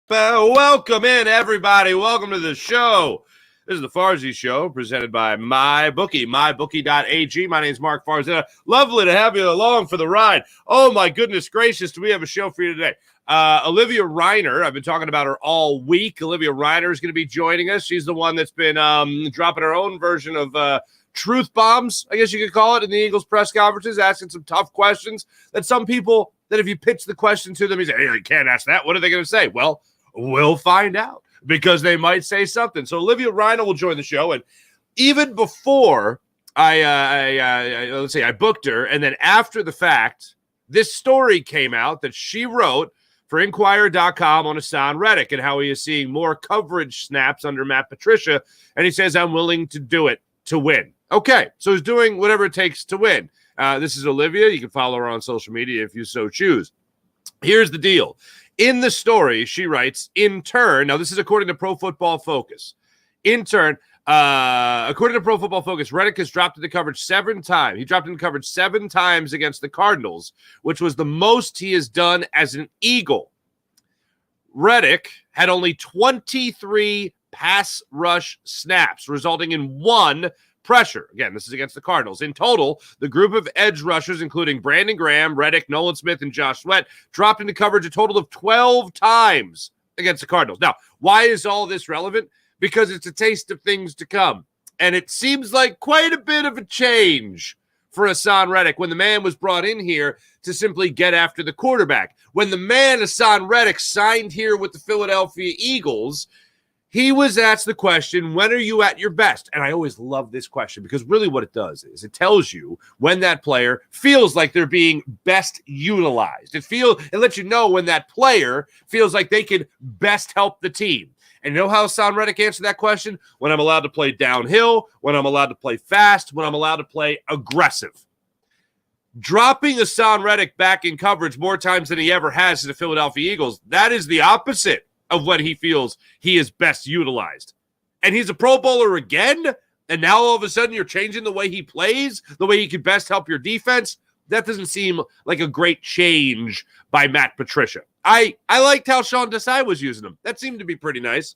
Welcome in, everybody. Welcome to the show. This is the Farzy Show, presented by MyBookie, mybookie.ag. My name is Mark Farzetta. Lovely to have you along for the ride. Oh, my goodness gracious, do we have a show for you today? Olivia Reiner, I've been talking about her all week. Olivia Reiner is going to be joining us. She's the one that's been dropping her own version of truth bombs, I guess you could call it, in the Eagles press conferences, asking some tough questions that some people, that if you pitch the question to them, you say, hey, you can't ask that. What are they going to say? Well, we'll find out, because they might say something. So Olivia Reiner will join the show, and even before I booked her, and then after the fact, this story came out that she wrote for Inquirer.com on Haasan Reddick and how he is seeing more coverage snaps under Matt Patricia, and he says, I'm willing to do it to win. Okay, so he's doing whatever it takes to win. This is Olivia. You can follow her on social media if you so choose. Here's the deal. In the story, she writes, in turn, now this is according to Pro Football Focus. In turn, according to Pro Football Focus, Reddick has dropped into coverage 7 times. He dropped into coverage 7 times against the Cardinals, which was the most he has done as an Eagle. Reddick had only 23 pass rush snaps, resulting in 1 pressure. Again, this is against the Cardinals. In total, the group of edge rushers, including Brandon Graham, Reddick, Nolan Smith, and Josh Sweat, dropped into coverage a total of 12 times against the Cardinals. Now, why is all this relevant? Because it's a taste of things to come. And it seems like quite a bit of a change for Haasan Reddick when the man was brought in here to simply get after the quarterback. When the man, Haasan Reddick, signed here with the Philadelphia Eagles, he was asked the question, when are you at your best? And I always love this question, because really what it does is it tells you when that player feels like they're being best utilized. It lets you know when that player feels like they can best help the team. And you know how Haasan Reddick answered that question? When I'm allowed to play downhill, when I'm allowed to play fast, when I'm allowed to play aggressive. Dropping Haasan Reddick back in coverage more times than he ever has to the Philadelphia Eagles, that is the opposite of when he feels he is best utilized. And he's a Pro Bowler again, and now all of a sudden you're changing the way he plays, the way he can best help your defense. That doesn't seem like a great change by Matt Patricia. I liked how Sean Desai was using him. That seemed to be pretty nice.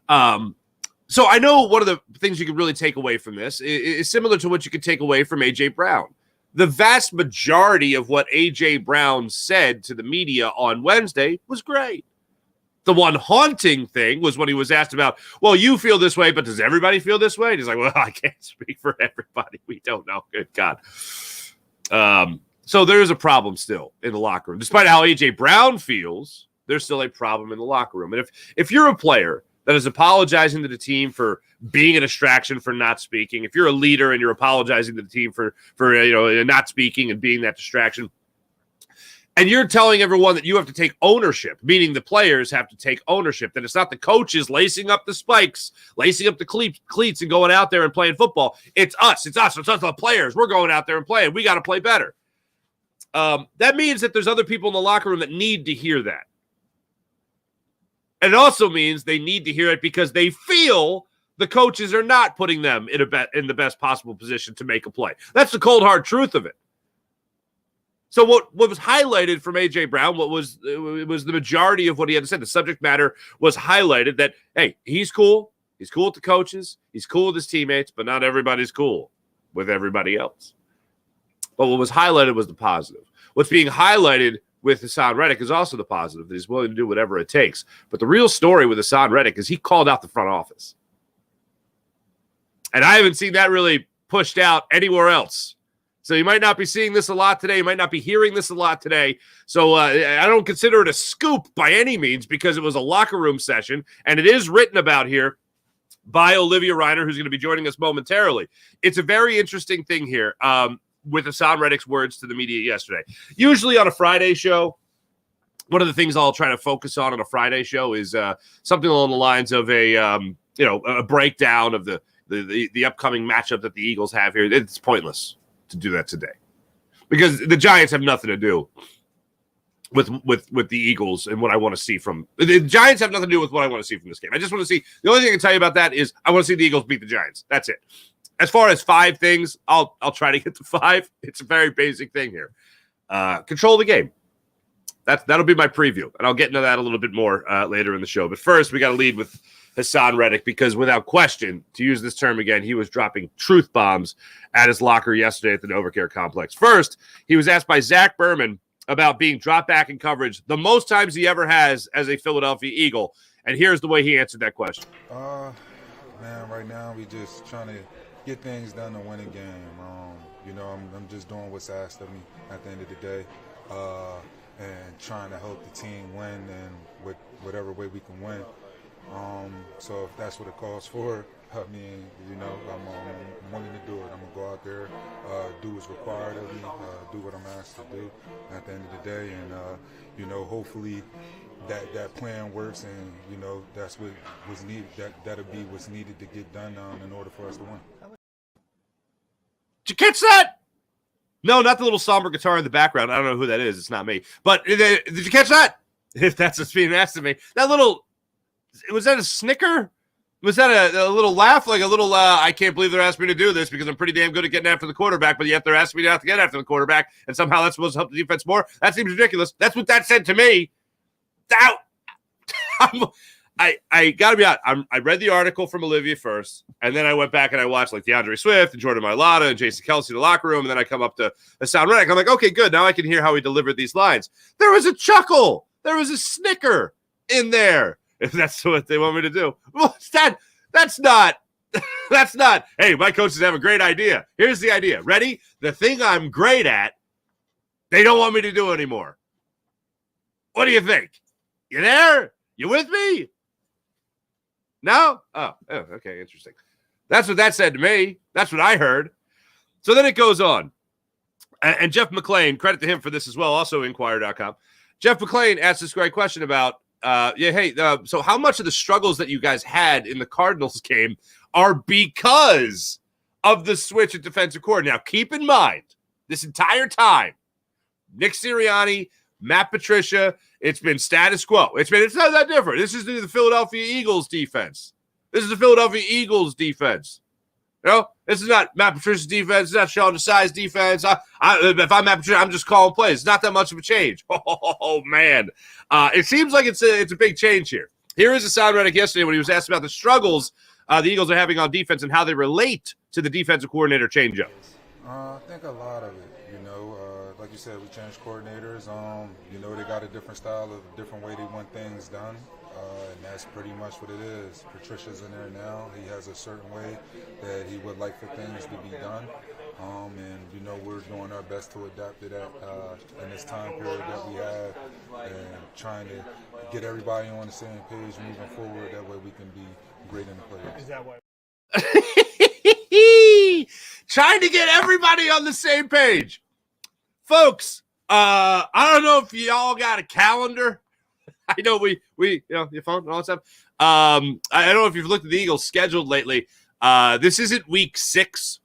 So I know one of the things you can really take away from this is similar to what you could take away from A.J. Brown. The vast majority of what A.J. Brown said to the media on Wednesday was great. The one haunting thing was when he was asked about, well, you feel this way, but does everybody feel this way? And he's like, well, I can't speak for everybody. We don't know. Good God. So there's a problem still in the locker room. Despite how A.J. Brown feels, there's still a problem in the locker room. And if you're a player that is apologizing to the team for being a distraction, for not speaking, if you're a leader and you're apologizing to the team for not speaking and being that distraction, and you're telling everyone that you have to take ownership, meaning the players have to take ownership, that it's not the coaches lacing up the spikes, lacing up the cleats and going out there and playing football. It's us, the players. We're going out there and playing. We got to play better. That means that there's other people in the locker room that need to hear that. And it also means they need to hear it because they feel the coaches are not putting them in the best possible position to make a play. That's the cold, hard truth of it. So what was highlighted from A.J. Brown, it was the majority of what he had to say. The subject matter was highlighted that, hey, he's cool. He's cool with the coaches. He's cool with his teammates, but not everybody's cool with everybody else. But what was highlighted was the positive. What's being highlighted with Haasan Reddick is also the positive, that he's willing to do whatever it takes. But the real story with Haasan Reddick is he called out the front office. And I haven't seen that really pushed out anywhere else. So you might not be seeing this a lot today. You might not be hearing this a lot today. So I don't consider it a scoop by any means, because it was a locker room session, and it is written about here by Olivia Reiner, who's going to be joining us momentarily. It's a very interesting thing here with Haasan Reddick's words to the media yesterday. Usually on a Friday show, one of the things I'll try to focus on a Friday show is something along the lines of a breakdown of the upcoming matchup that the Eagles have here. It's pointless to do that today, because the Giants have nothing to do with the Eagles and what I want to see from the Giants have nothing to do with what I want to see from this game. I just want to see, the only thing I can tell you about that is I want to see the Eagles beat the Giants. That's it. As far as 5 things, I'll try to get to 5. It's a very basic thing here. Control the game. that'll be my preview, and I'll get into that a little bit more later in the show. But first, we got to lead with Haasan Reddick, because without question, to use this term again, he was dropping truth bombs at his locker yesterday at the NovaCare complex. First, he was asked by Zach Berman about being dropped back in coverage the most times he ever has as a Philadelphia Eagle, and here's the way he answered that question. Man, right now we just trying to get things done to win a game. I'm just doing what's asked of me at the end of the day, and trying to help the team win and with whatever way we can win. So if that's what it calls for, I'm willing to do it. I'm gonna go out there, do what's required of me, do what I'm asked to do at the end of the day, and hopefully that plan works, and that's what was needed. That'll be what's needed to get done in order for us to win. Did you catch that? No, not the little somber guitar in the background. I don't know who that is. It's not me. But did you catch that? If that's what's being asked of me, was that a snicker? Was that a little laugh, like a little, I can't believe they're asking me to do this because I'm pretty damn good at getting after the quarterback, but yet they're asking me not to get after the quarterback, and somehow that's supposed to help the defense more? That seems ridiculous. That's what that said to me. I got to be honest. I read the article from Olivia first, and then I went back and I watched like DeAndre Swift and Jordan Mailata and Jason Kelsey in the locker room, and then I come up to Haasan Reddick. I'm like, okay, good. Now I can hear how he delivered these lines. There was a chuckle. There was a snicker in there. If that's what they want me to do. Well, that's not. Hey, my coaches have a great idea. Here's the idea. Ready? The thing I'm great at, they don't want me to do anymore. What do you think? You there? You with me? No? Oh, okay, interesting. That's what that said to me. That's what I heard. So then it goes on. And Jeff McClain, credit to him for this as well, also Inquirer.com. Jeff McClain asked this great question about, so how much of the struggles that you guys had in the Cardinals game are because of the switch at defensive coordinator? Now, keep in mind, this entire time, Nick Sirianni, Matt Patricia, it's been status quo. It's not that different. This is the Philadelphia Eagles defense. This is the Philadelphia Eagles defense. This is not Matt Patricia's defense. It's not Sean Desai's defense. If I'm Matt Patricia, I'm just calling plays. It's not that much of a change. Oh man. It seems like it's a big change here. Here is Haasan Reddick yesterday when he was asked about the struggles the Eagles are having on defense and how they relate to the defensive coordinator change-up. I think a lot of it, like you said, we changed coordinators. They got a different style, a different way they want things done. And that's pretty much what it is. Patricia's in there now. He has a certain way that he would like for things to be done. We're doing our best to adapt to that in this time period that we have, and trying to get everybody on the same page moving forward. That way we can be great in the playoffs. Is that why? Trying to get everybody on the same page. Folks, I don't know if y'all got a calendar. I know we your phone and all that stuff. I don't know if you've looked at the Eagles' schedule lately. This isn't week 6.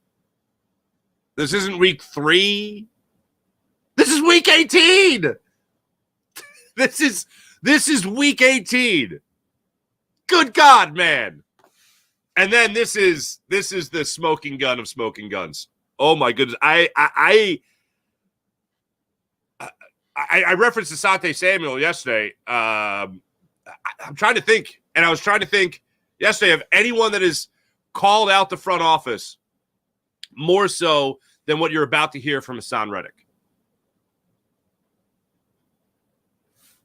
This isn't week 3. This is week 18. This is week 18. Good God, man. And then this is the smoking gun of smoking guns. Oh my goodness. I referenced Asante Samuel yesterday. I'm trying to think, and I was trying to think yesterday of anyone that has called out the front office more so than what you're about to hear from Haasan Reddick.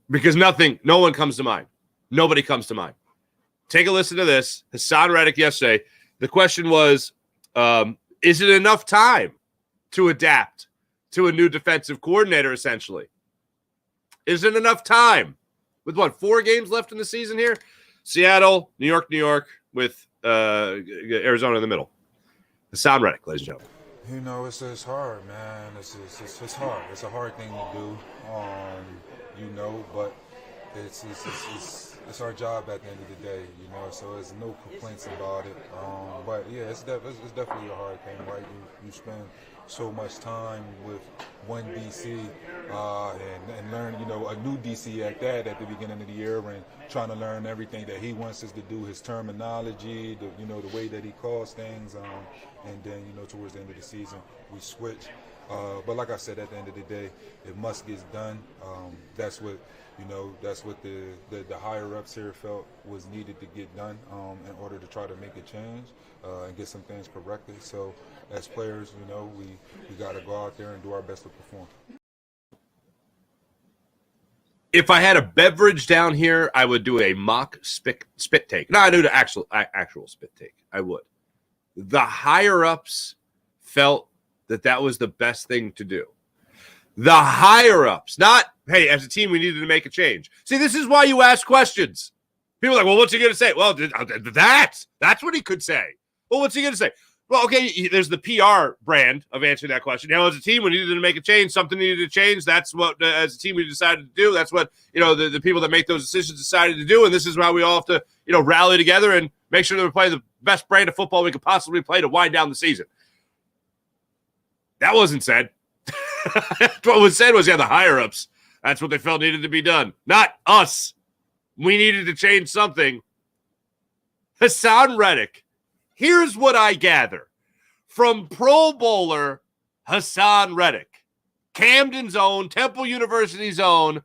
Because no one comes to mind. Nobody comes to mind. Take a listen to this. Haasan Reddick yesterday. The question was, is it enough time to adapt to a new defensive coordinator, essentially? Is it enough time? With 4 games left in the season here? Seattle, New York, with Arizona in the middle. Haasan Reddick, ladies and gentlemen. It's hard, man. It's hard. It's a hard thing to do, but it's our job at the end of the day, so there's no complaints about it. But yeah, it's definitely a hard thing, right? You spend so much time with one DC and learn, a new DC at that at the beginning of the year, and trying to learn everything that he wants us to do, his terminology, the way that he calls things, and then towards the end of the season we switch. But like I said, at the end of the day, it must get done. That's what the higher ups here felt was needed to get done in order to try to make a change and get some things corrected. So as players, we got to go out there and do our best to perform. If I had a beverage down here, I would do a mock spit take. No, I do the actual spit take. I would. The higher ups felt that was the best thing to do. The higher ups, not, hey, as a team, we needed to make a change. See, this is why you ask questions. People are like, well, what's he going to say? Well, that's what he could say. Well, what's he going to say? Well, okay, there's the PR brand of answering that question. As a team, we needed to make a change. Something needed to change. That's what, as a team, we decided to do. That's what, the people that make those decisions decided to do. And this is why we all have to, rally together and make sure that we're playing the best brand of football we could possibly play to wind down the season. That wasn't said. What was said was, the higher-ups. That's what they felt needed to be done. Not us. We needed to change something. Haasan Reddick. Here's what I gather from Pro Bowler Haasan Reddick. Camden's own, Temple University's own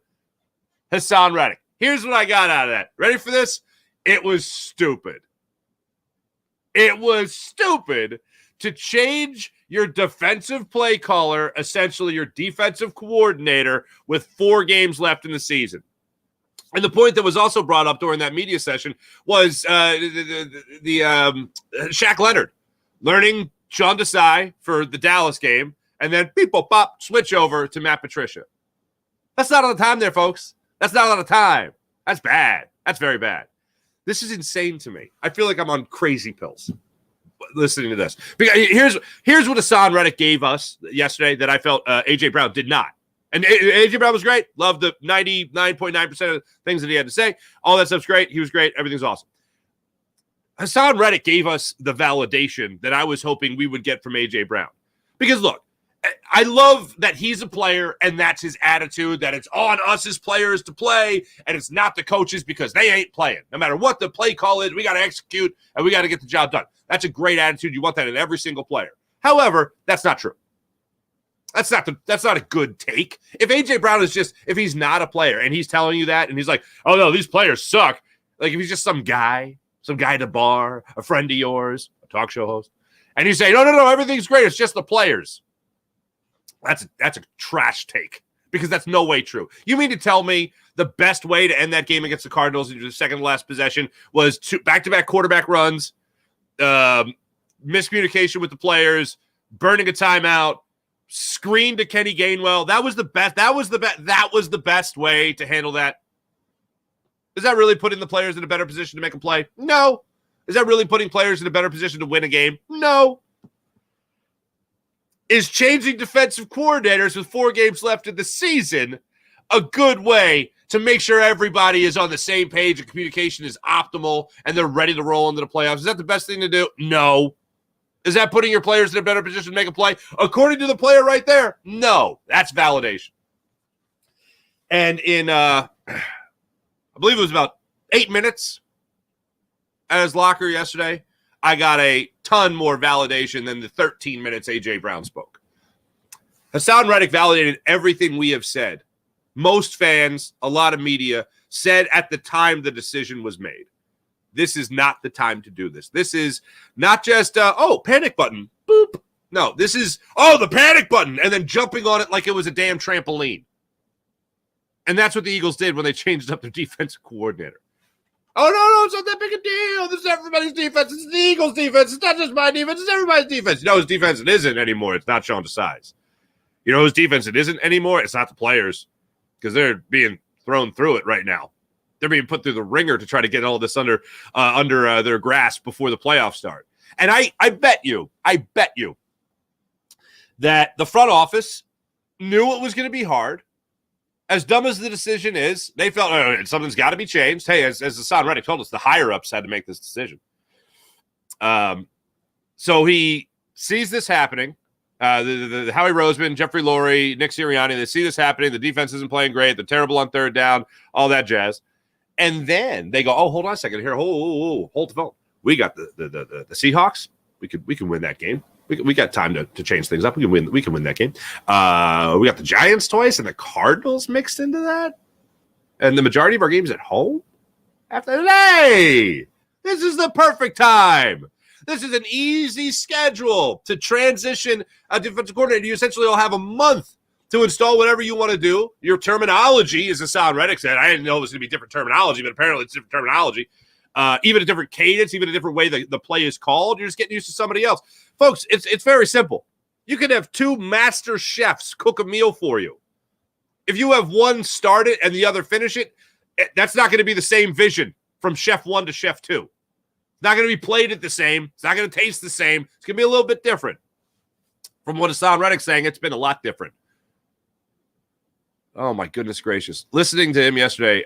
Haasan Reddick. Here's what I got out of that. Ready for this? It was stupid. It was stupid to change your defensive play caller, essentially your defensive coordinator, with 4 games left in the season. And the point that was also brought up during that media session was Shaq Leonard learning Sean Desai for the Dallas game, and then pop, switch over to Matt Patricia. That's not on the time there, folks. That's not on the time. That's bad. That's very bad. This is insane to me. I feel like I'm on crazy pills listening to this. Because here's what Haasan Reddick gave us yesterday that I felt A.J. Brown did not. And A.J. Brown was great. Loved the 99.9% of things that he had to say. All that stuff's great. He was great. Everything's awesome. Haasan Reddick gave us the validation that I was hoping we would get from A.J. Brown. Because, look, I love that he's a player and that's his attitude, that it's on us as players to play and it's not the coaches because they ain't playing. No matter what the play call is, we got to execute and we got to get the job done. That's a great attitude. You want that in every single player. However, that's not true. That's not a good take. If A.J. Brown is if he's not a player and he's telling you that and he's like, oh, no, these players suck. Like if he's just some guy at a bar, a friend of yours, a talk show host, and you say, no, everything's great. It's just the players. That's a trash take because that's no way true. You mean to tell me the best way to end that game against the Cardinals in the second to last possession was back-to-back quarterback runs, miscommunication with the players, burning a timeout, screen to Kenny Gainwell? That was the best. That was the best way to handle that. Is that really putting the players in a better position to make a play? No. Is that really putting players in a better position to win a game? No. Is changing defensive coordinators with 4 games left in the season a good way to make sure everybody is on the same page and communication is optimal and they're ready to roll into the playoffs? Is that the best thing to do? No. Is that putting your players in a better position to make a play? According to the player right there, no. That's validation. And in, I believe it was about 8 minutes at his locker yesterday, I got a ton more validation than the 13 minutes A.J. Brown spoke. Haasan Reddick validated everything we have said. Most fans, a lot of media, said at the time the decision was made. This is not the time to do this. This is not just, panic button, boop. No, this is, the panic button, and then jumping on it like it was a damn trampoline. And that's what the Eagles did when they changed up their defensive coordinator. Oh, no, it's not that big a deal. This is everybody's defense. It's the Eagles' defense. It's not just my defense. It's everybody's defense. You know whose defense it isn't anymore? It's not Sean Desai's. You know whose defense it isn't anymore? It's not the players because they're being thrown through it right now. They're being put through the ringer to try to get all this under their grasp before the playoffs start. And I bet you that the front office knew it was going to be hard. As dumb as the decision is, they felt something's got to be changed. Hey, as Haasan Reddick told us, the higher-ups had to make this decision. So he sees this happening. The Howie Roseman, Jeffrey Lurie, Nick Sirianni, they see this happening. The defense isn't playing great. They're terrible on third down, all that jazz. And then they go, hold on a second here. Hold the phone. We got the Seahawks. We can win that game. We got time to change things up. We can win that game. We got the Giants twice and the Cardinals mixed into that. And the majority of our games at home. After today, this is the perfect time. This is an easy schedule to transition a defensive coordinator. You essentially will have a month to install whatever you want to do. Your terminology, as Haasan Reddick said, I didn't know it was going to be different terminology, but apparently it's different terminology. Even a different cadence, even a different way the play is called. You're just getting used to somebody else. Folks, it's very simple. You could have two master chefs cook a meal for you. If you have one start it and the other finish it, that's not going to be the same vision from chef 1 to chef 2. It's not going to be plated the same. It's not going to taste the same. It's going to be a little bit different. From what Haasan Reddick's saying, it's been a lot different. Oh, my goodness gracious. Listening to him yesterday,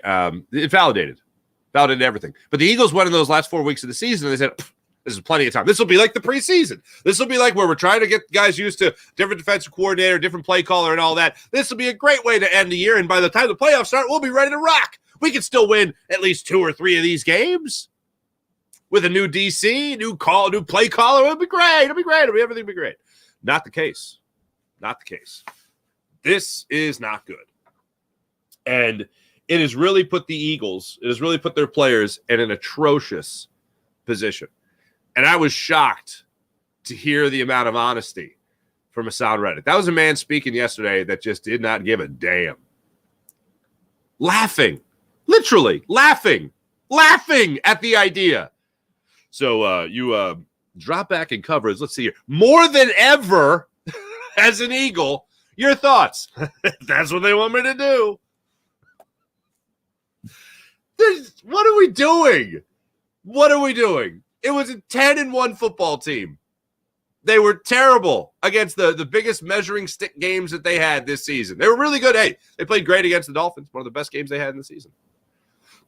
it validated everything. But the Eagles went in those last 4 weeks of the season, and they said, this is plenty of time. This will be like the preseason. This will be like where we're trying to get guys used to different defensive coordinator, different play caller, and all that. This will be a great way to end the year, and by the time the playoffs start, we'll be ready to rock. We can still win at least 2 or 3 of these games with a new DC, new play caller. It'll be great. Everything will be great. Not the case. Not the case. This is not good. And it has really put the Eagles, it has really put their players in an atrocious position. And I was shocked to hear the amount of honesty from Haasan Reddick. That was a man speaking yesterday that just did not give a damn. Laughing. Literally laughing at the idea. So you drop back in coverage. Let's see here. More than ever as an Eagle, your thoughts. That's what they want me to do. What are we doing? It was a 10-1 football team. They were terrible against the biggest measuring stick games that they had this season. They were really good. Hey, they played great against the Dolphins, one of the best games they had in the season.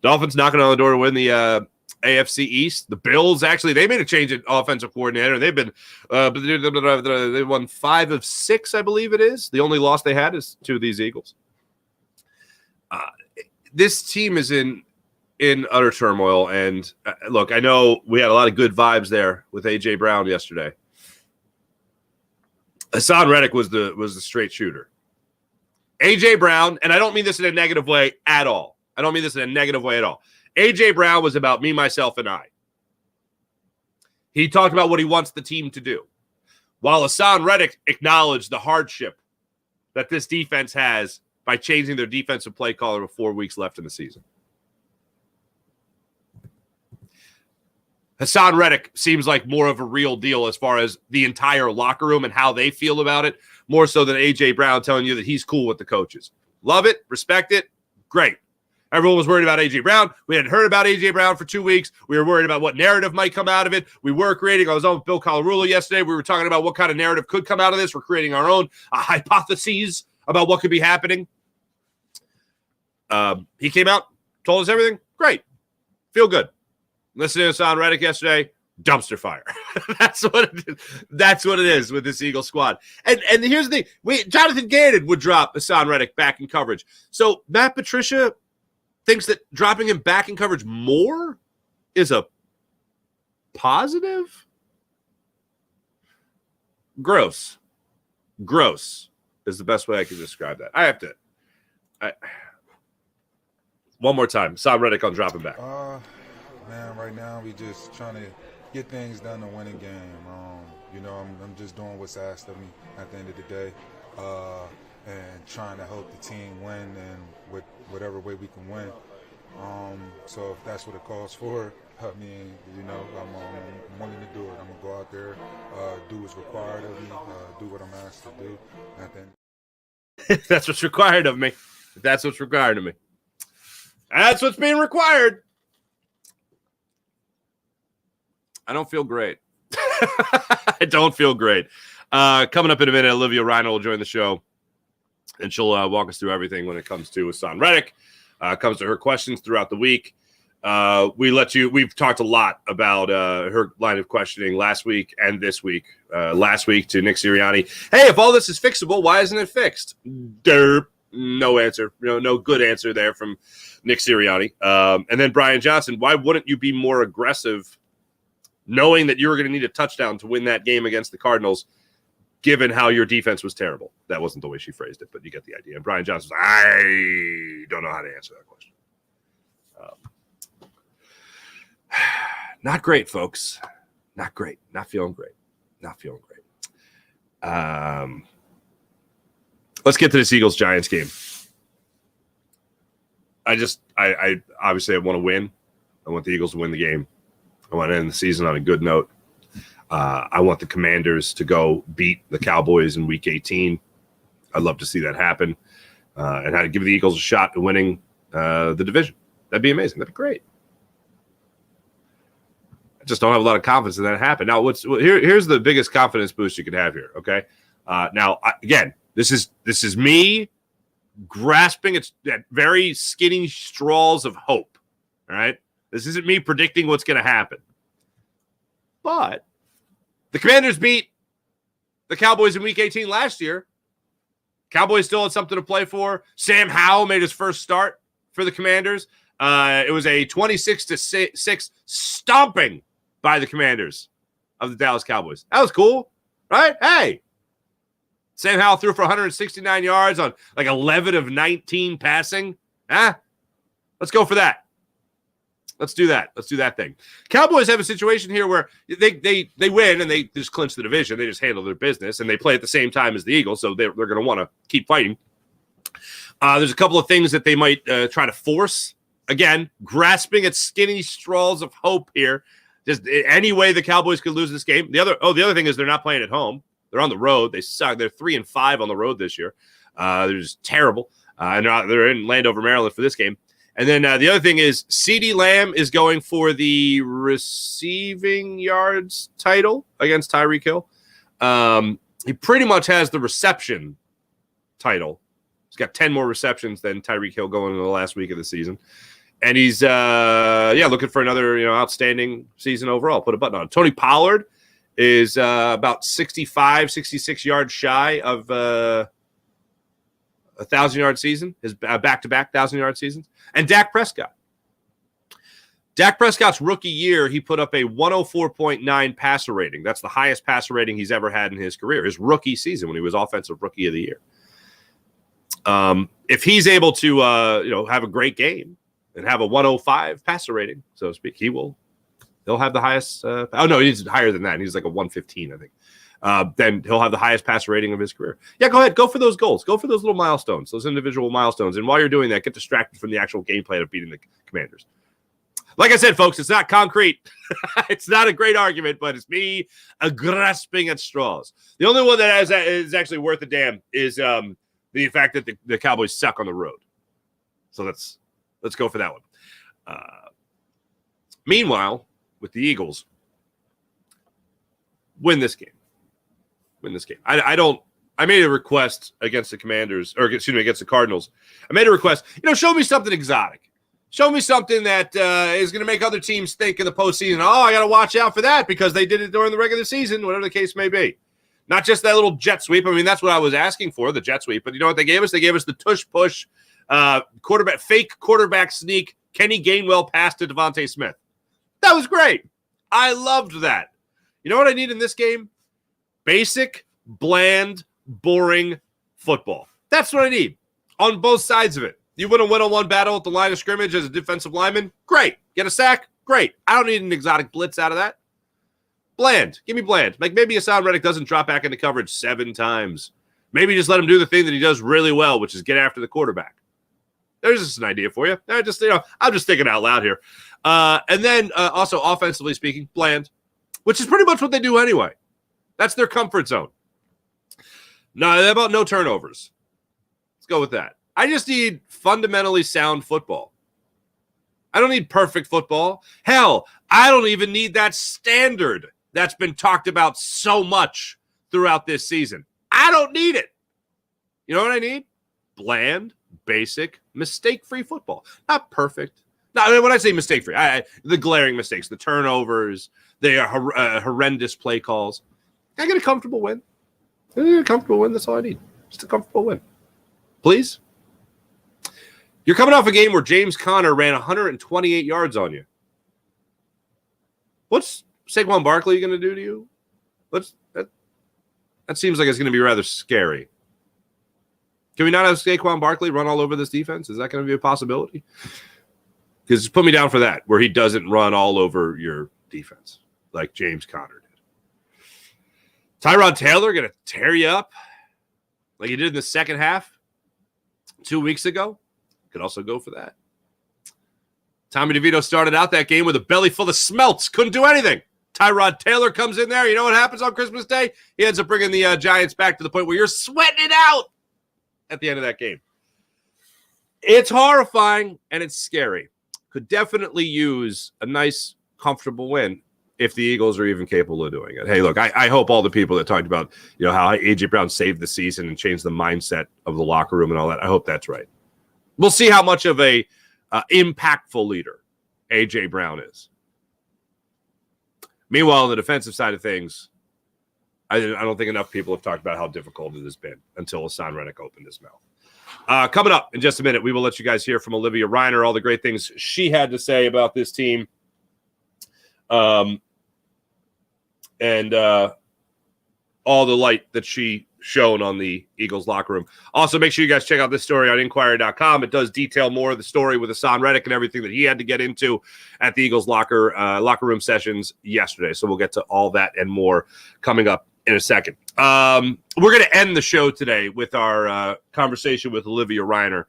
Dolphins knocking on the door to win the AFC East. The Bills, actually, they made a change at offensive coordinator. They've been they won 5 of 6, I believe it is. The only loss they had is to these Eagles. This team is in utter turmoil. And look, I know we had a lot of good vibes there with A.J. Brown yesterday. Haasan Reddick was the straight shooter. A.J. Brown, and I don't mean this in a negative way at all. A.J. Brown was about me, myself, and I. He talked about what he wants the team to do. While Haasan Reddick acknowledged the hardship that this defense has by changing their defensive play caller with 4 weeks left in the season. Haasan Reddick seems like more of a real deal as far as the entire locker room and how they feel about it, more so than A.J. Brown telling you that he's cool with the coaches. Love it, respect it, great. Everyone was worried about A.J. Brown. We hadn't heard about A.J. Brown for 2 weeks. We were worried about what narrative might come out of it. We were creating, I was on with Bill Colarulo yesterday. We were talking about what kind of narrative could come out of this. We're creating our own hypotheses about what could be happening. He came out, told us everything. Great. Feel good. Listening to Haasan Reddick yesterday, dumpster fire. That's what it is with this Eagle squad. And here's the thing. Jonathan Gannon would drop Haasan Reddick back in coverage. So Matt Patricia thinks that dropping him back in coverage more is a positive? Gross is the best way I can describe that. I have to. One more time. Haasan Reddick on dropping back. Man, right now we just trying to get things done to win a game. I'm just doing what's asked of me at the end of the day, and trying to help the team win and with whatever way we can win. So if that's what it calls for, I'm willing to do it. I'm gonna go out there, do what's required of me, do what I'm asked to do, and then. That's what's required of me. That's what's required of me. That's what's being required. I don't feel great. I don't feel great. Coming up in a minute, Olivia Reiner will join the show, and she'll walk us through everything when it comes to Haasan Reddick. Comes to her questions throughout the week. We've talked a lot about her line of questioning last week and this week. Last week to Nick Sirianni. Hey, if all this is fixable, why isn't it fixed? Derp. No answer. No good answer there from Nick Sirianni. And then Brian Johnson, why wouldn't you be more aggressive knowing that you were going to need a touchdown to win that game against the Cardinals, given how your defense was terrible. That wasn't the way she phrased it, but you get the idea. And Brian Johnson says, I don't know how to answer that question. Not great, folks. Not great. Not feeling great. Not feeling great. Let's get to this Eagles-Giants game. I obviously want to win. I want the Eagles to win the game. I want to end the season on a good note. I want the Commanders to go beat the Cowboys in Week 18. I'd love to see that happen. And how to give the Eagles a shot at winning the division. That'd be amazing. That'd be great. I just don't have a lot of confidence in that happen. Now, here's the biggest confidence boost you could have here, okay? Again, this is me grasping at very skinny straws of hope, all right? This isn't me predicting what's going to happen. But the Commanders beat the Cowboys in Week 18 last year. Cowboys still had something to play for. Sam Howell made his first start for the Commanders. It was a 26-6 stomping by the Commanders of the Dallas Cowboys. That was cool, right? Hey, Sam Howell threw for 169 yards on like 11 of 19 passing. Let's go for that. Let's do that. Let's do that thing. Cowboys have a situation here where they win and they just clinch the division. They just handle their business, and they play at the same time as the Eagles, so they're going to want to keep fighting. There's a couple of things that they might try to force. Again, grasping at skinny straws of hope here. Just any way the Cowboys could lose this game. The other thing is they're not playing at home. They're on the road. They suck. They're 3-5 on the road this year. They're just terrible. And they're in Landover, Maryland for this game. And then the other thing is CeeDee Lamb is going for the receiving yards title against Tyreek Hill. He pretty much has the reception title. He's got 10 more receptions than Tyreek Hill going into the last week of the season. And he's, looking for another, outstanding season overall. Put a button on it. Tony Pollard is about 66 yards shy of a 1,000-yard season, his back-to-back 1,000-yard seasons. And Dak Prescott's rookie year, he put up a 104.9 passer rating. That's the highest passer rating he's ever had in his career, his rookie season when he was Offensive Rookie of the Year. If he's able to, have a great game and have a 105 passer rating, so to speak, he'll have the highest. He's higher than that. He's like a 115, I think. Then he'll have the highest passer rating of his career. Yeah, go ahead. Go for those goals. Go for those little milestones, those individual milestones. And while you're doing that, get distracted from the actual game plan of beating the Commanders. Like I said, folks, it's not concrete. It's not a great argument, but it's me grasping at straws. The only one that is actually worth a damn is the fact that the Cowboys suck on the road. So let's go for that one. Meanwhile, with the Eagles, win this game. I made a request against the Commanders, against the Cardinals. I made a request. Show me something exotic. Show me something that is going to make other teams think in the postseason, I got to watch out for that because they did it during the regular season, whatever the case may be. Not just that little jet sweep. I mean, that's what I was asking for, the jet sweep. But you know what they gave us? They gave us the tush-push fake quarterback sneak, Kenny Gainwell pass to Devontae Smith. That was great. I loved that. You know what I need in this game? Basic, bland, boring football. That's what I need on both sides of it. You win a one-on-one battle at the line of scrimmage as a defensive lineman? Great. Get a sack? Great. I don't need an exotic blitz out of that. Bland. Give me bland. Like maybe Haasan Reddick doesn't drop back into coverage 7 times. Maybe just let him do the thing that he does really well, which is get after the quarterback. There's just an idea for you. I'm just thinking out loud here. And then also offensively speaking, bland, which is pretty much what they do anyway. That's their comfort zone. No, about no turnovers. Let's go with that. I just need fundamentally sound football. I don't need perfect football. Hell, I don't even need that standard that's been talked about so much throughout this season. I don't need it. You know what I need? Bland, basic, mistake-free football. Not perfect. No, when I say mistake-free, the glaring mistakes, the turnovers, the horrendous play calls. I get a comfortable win. That's all I need. Just a comfortable win. Please? You're coming off a game where James Conner ran 128 yards on you. What's Saquon Barkley going to do to you? That seems like it's going to be rather scary. Can we not have Saquon Barkley run all over this defense? Is that going to be a possibility? Because put me down for that, where he doesn't run all over your defense like James Conner did. Tyrod Taylor going to tear you up like he did in the second half 2 weeks ago. Could also go for that. Tommy DeVito started out that game with a belly full of smelts. Couldn't do anything. Tyrod Taylor comes in there. You know what happens on Christmas Day? He ends up bringing the Giants back to the point where you're sweating it out at the end of that game. It's horrifying and it's scary. Could definitely use a nice, comfortable win if the Eagles are even capable of doing it. Hey, look, I hope all the people that talked about, how A.J. Brown saved the season and changed the mindset of the locker room and all that, I hope that's right. We'll see how much of a impactful leader A.J. Brown is. Meanwhile, on the defensive side of things, I don't think enough people have talked about how difficult it has been until Haasan Reddick opened his mouth. Coming up in just a minute, we will let you guys hear from Olivia Reiner, all the great things she had to say about this team. And all the light that she shone on the Eagles locker room. Also, make sure you guys check out this story on Inquirer.com. It does detail more of the story with Haasan Reddick and everything that he had to get into at the Eagles locker room sessions yesterday. So we'll get to all that and more coming up in a second. We're going to end the show today with our conversation with Olivia Reiner.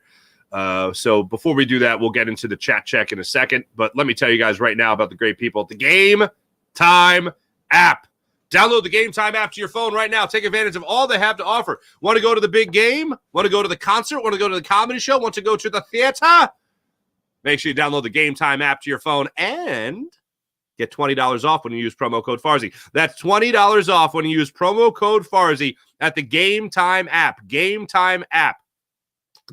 So before we do that, we'll get into the chat check in a second. But let me tell you guys right now about the great people at the Game Time app. Download the Game Time app to your phone right now. Take advantage of all they have to offer. Want to go to the big game? Want to go to the concert? Want to go to the comedy show? Want to go to the theater? Make sure you download the Game Time app to your phone and get $20 off when you use promo code Farzy. That's $20 off when you use promo code Farzy at the Game Time app. Game Time app.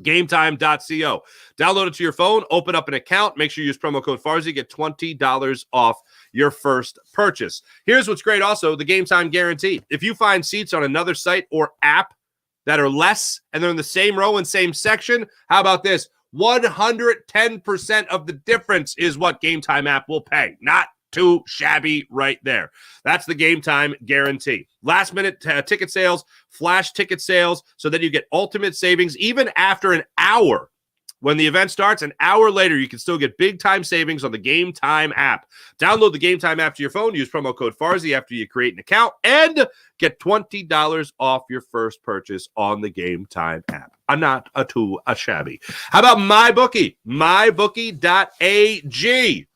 GameTime.co. Download it to your phone, open up an account, make sure you use promo code Farzy, get $20 off your first purchase. Here's what's great also, the Game Time guarantee. If you find seats on another site or app that are less and they're in the same row and same section, how about this? 110% of the difference is what Game Time app will pay. Not too shabby right there. That's the Game Time guarantee. Last minute ticket sales, flash ticket sales, so that you get ultimate savings even after an hour. When the event starts, an hour later, you can still get big time savings on the Game Time app. Download the Game Time app to your phone, use promo code Farzy after you create an account, and get $20 off your first purchase on the Game Time app. Not too shabby. How about MyBookie? MyBookie.ag.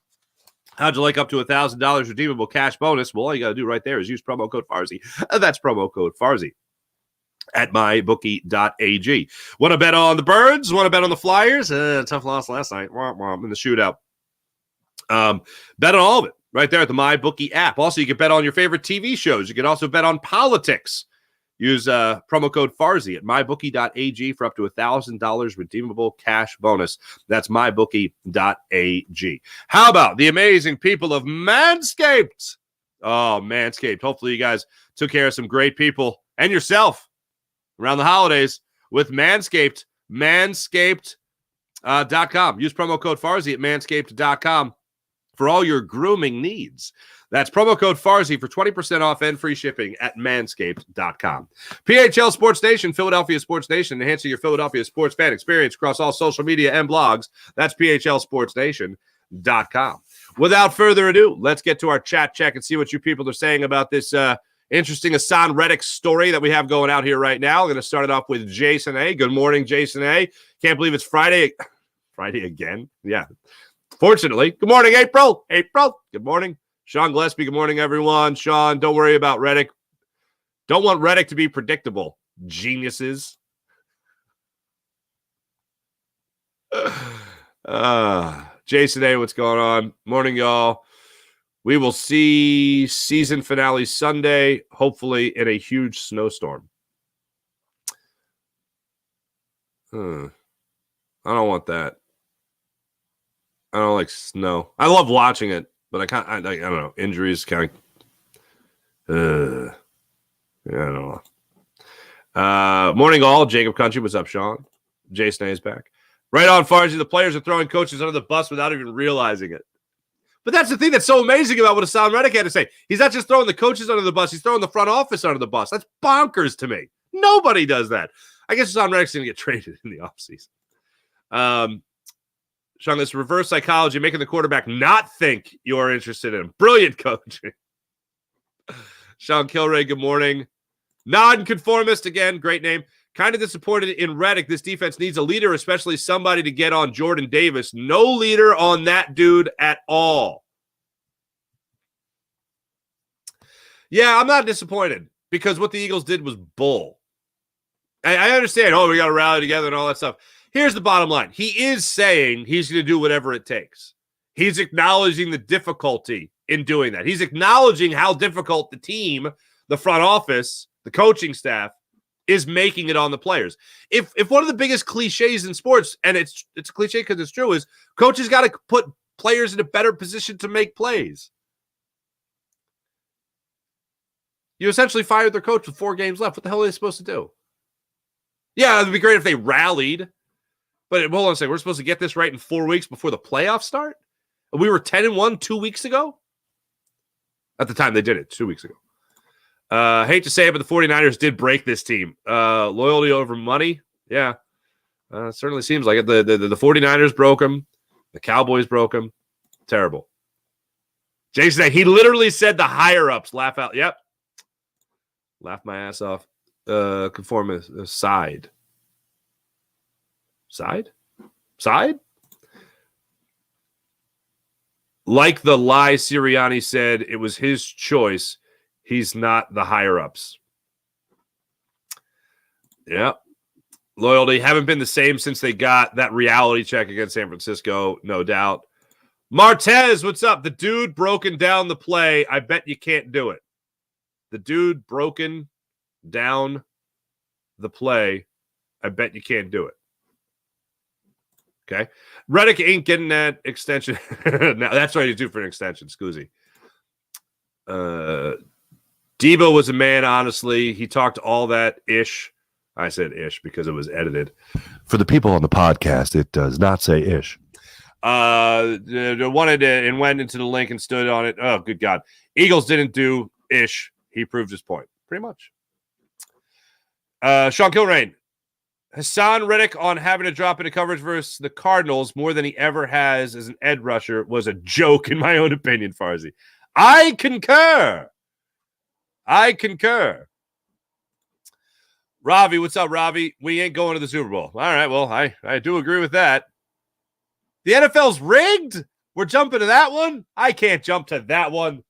How'd you like up to $1,000 redeemable cash bonus? Well, all you got to do right there is use promo code Farzy. That's promo code Farzy at mybookie.ag. Want to bet on the Birds? Want to bet on the Flyers? Tough loss last night in the shootout. Bet on all of it right there at the MyBookie app. Also, you can bet on your favorite TV shows. You can also bet on politics. Use promo code Farzy at mybookie.ag for up to $1,000 redeemable cash bonus. That's mybookie.ag. How about the amazing people of Manscaped? Oh, Manscaped. Hopefully you guys took care of some great people and yourself around the holidays with Manscaped. Manscaped.com. Use promo code Farzy at manscaped.com for all your grooming needs. That's promo code Farzy for 20% off and free shipping at manscaped.com. PHL Sports Nation, Philadelphia Sports Nation, enhancing your Philadelphia sports fan experience across all social media and blogs. That's PHLSportsNation.com. Without further ado, let's get to our chat check and see what you people are saying about this interesting Haasan Reddick story that we have going out here right now. I'm going to start it off with Jason A. Good morning, Jason A. Can't believe it's Friday. Friday again? Yeah. Fortunately. Good morning, April. April. Good morning. Sean Gillespie, good morning, everyone. Sean, don't worry about Reddick. Don't want Reddick to be predictable. Geniuses. Jason A., what's going on? Morning, y'all. We will see season finale Sunday, hopefully in a huge snowstorm. I don't want that. I don't like snow. I love watching it. But I don't know. Injuries kind of. I don't know. Morning, all. Jacob Country. What's up, Sean? Jason A is back. Right on, Farzy. The players are throwing coaches under the bus without even realizing it. But that's the thing that's so amazing about what Haasan Reddick had to say. He's not just throwing the coaches under the bus. He's throwing the front office under the bus. That's bonkers to me. Nobody does that. I guess Haasan Reddick's going to get traded in the offseason. Sean, this reverse psychology, making the quarterback not think you're interested in him. Brilliant coaching. Sean Kilray, good morning. Non-conformist, again, great name. Kind of disappointed in Reddick. This defense needs a leader, especially somebody to get on Jordan Davis. No leader on that dude at all. Yeah, I'm not disappointed because what the Eagles did was bull. I understand, we got to rally together and all that stuff. Here's the bottom line. He is saying he's going to do whatever it takes. He's acknowledging the difficulty in doing that. He's acknowledging how difficult the team, the front office, the coaching staff is making it on the players. If one of the biggest cliches in sports, and it's a cliche because it's true, is coaches got to put players in a better position to make plays. You essentially fired their coach with 4 games left. What the hell are they supposed to do? Yeah, it would be great if they rallied. But hold on a second. We're supposed to get this right in 4 weeks before the playoffs start? We were 10-1 2 weeks ago? At the time they did it, 2 weeks ago. Hate to say it, but the 49ers did break this team. Loyalty over money? Yeah. It certainly seems like it. The 49ers broke them. The Cowboys broke them. Terrible. Jason, he literally said the higher-ups laugh out. Yep. Laugh my ass off. Conformist side. Side? Like the lie Sirianni said, it was his choice. He's not the higher-ups. Yeah. Loyalty haven't been the same since they got that reality check against San Francisco, no doubt. Martez, what's up? The dude broken down the play. I bet you can't do it. The dude broken down the play. I bet you can't do it. Okay. Reddick ain't getting that extension. Now, that's what he's due for an extension, Scoozy. Debo was a man, honestly. He talked all that ish. I said ish because it was edited. For the people on the podcast, it does not say ish. Wanted to and went into the link and stood on it. Oh, good God. Eagles didn't do ish. He proved his point. Pretty much. Sean Kilrain. Haasan Reddick on having to drop into coverage versus the Cardinals more than he ever has as an edge rusher was a joke, in my own opinion, Farzi. I concur. Ravi, what's up, Ravi? We ain't going to the Super Bowl. All right, well, I do agree with that. The NFL's rigged? We're jumping to that one? I can't jump to that one.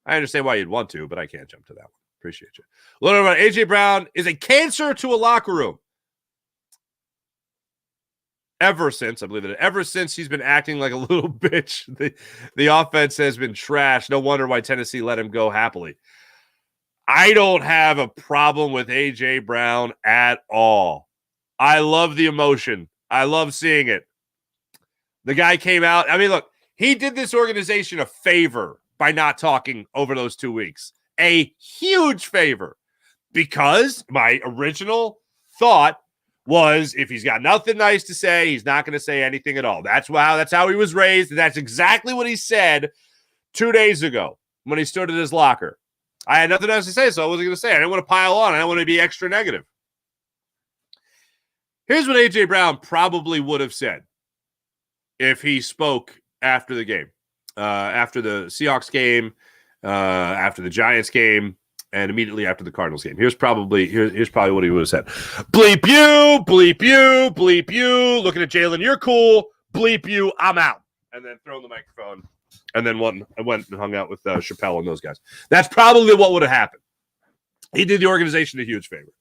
I understand why you'd want to, but I can't jump to that one. Appreciate you. A little about A.J. Brown is a cancer to a locker room. Ever since he's been acting like a little bitch, the offense has been trash. No wonder why Tennessee let him go happily. I don't have a problem with A.J. Brown at all. I love the emotion. I love seeing it. The guy came out. I mean, look, he did this organization a favor by not talking over those 2 weeks. A huge favor. Because my original thought was if he's got nothing nice to say, he's not going to say anything at all. That's how he was raised. And that's exactly what he said 2 days ago when he stood at his locker. I had nothing else to say, so I wasn't going to say it. I didn't want to pile on. I didn't want to be extra negative. Here's what A.J. Brown probably would have said if he spoke after the game, after the Seahawks game, after the Giants game, and immediately after the Cardinals game. Here's probably what he would have said. Bleep you, bleep you, bleep you. Looking at Jalen, you're cool. Bleep you, I'm out. And then throw the microphone. And then went and hung out with Chappelle and those guys. That's probably what would have happened. He did the organization a huge favor.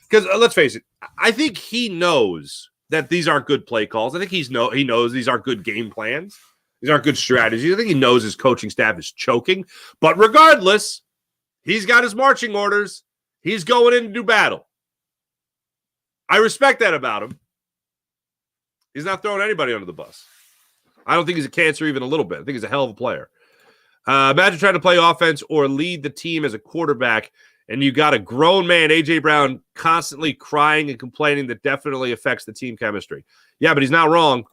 Because let's face it, I think he knows that these are good play calls. I think he knows these are good game plans. These are good strategies. I think he knows his coaching staff is choking. But regardless, he's got his marching orders. He's going in to do battle. I respect that about him. He's not throwing anybody under the bus. I don't think he's a cancer even a little bit. I think he's a hell of a player. Imagine trying to play offense or lead the team as a quarterback, and you got a grown man, A.J. Brown, constantly crying and complaining. That definitely affects the team chemistry. Yeah, but he's not wrong.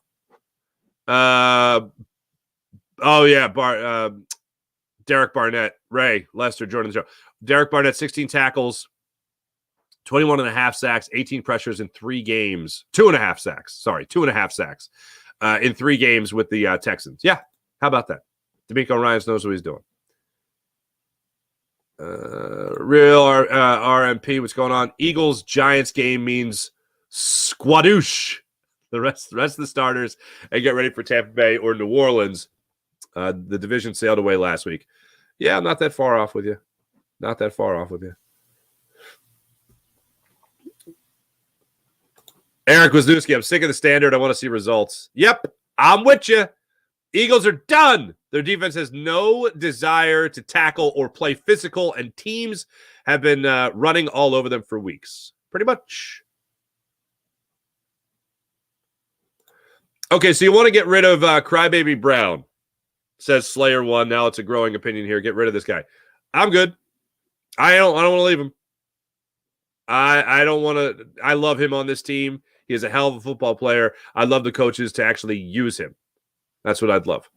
Oh, yeah. Derek Barnett, Ray, Lester, Jordan Joe. Derek Barnett, 16 tackles, 21 and a half sacks, 18 pressures in 3 games. 2.5 sacks. Sorry, 2.5 sacks in 3 games with the Texans. Yeah, how about that? D'Amico Ryans knows what he's doing. Real RMP, what's going on? Eagles-Giants game means squadoosh. The rest of the starters and get ready for Tampa Bay or New Orleans. The division sailed away last week. Yeah, I'm not that far off with you. Not that far off with you. Eric Wisniewski, I'm sick of the standard. I want to see results. Yep, I'm with you. Eagles are done. Their defense has no desire to tackle or play physical, and teams have been running all over them for weeks. Pretty much. Okay, so you want to get rid of Crybaby Brown, says Slayer1. Now it's a growing opinion here. Get rid of this guy. I'm good. I don't want to leave him. I don't want to. I love him on this team. He is a hell of a football player. I'd love the coaches to actually use him. That's what I'd love.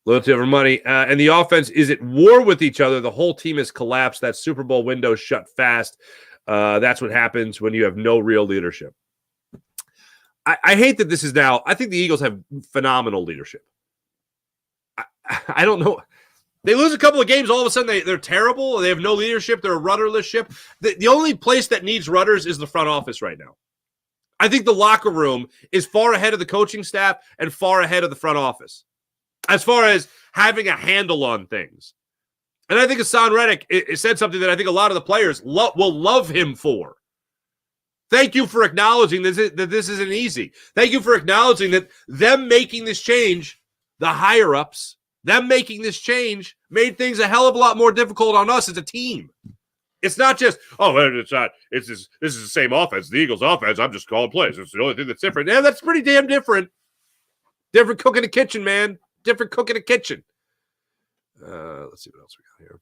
Loyalty over money. And the offense is at war with each other. The whole team has collapsed. That Super Bowl window shut fast. That's what happens when you have no real leadership. I hate that this is now. I think the Eagles have phenomenal leadership. I don't know. They lose a couple of games. All of a sudden, they're terrible. They have no leadership. They're a rudderless ship. The only place that needs rudders is the front office right now. I think the locker room is far ahead of the coaching staff and far ahead of the front office as far as having a handle on things. And I think Haasan Reddick said something that I think a lot of the players will love him for. Thank you for acknowledging that this isn't easy. Thank you for acknowledging that them making this change, the higher-ups, them making this change made things a hell of a lot more difficult on us as a team. It's not just, it's not. This is the same offense, the Eagles' offense. I'm just calling plays. It's the only thing that's different. Yeah, that's pretty damn different. Different cook in the kitchen, man. Different cook in the kitchen. Let's see what else we got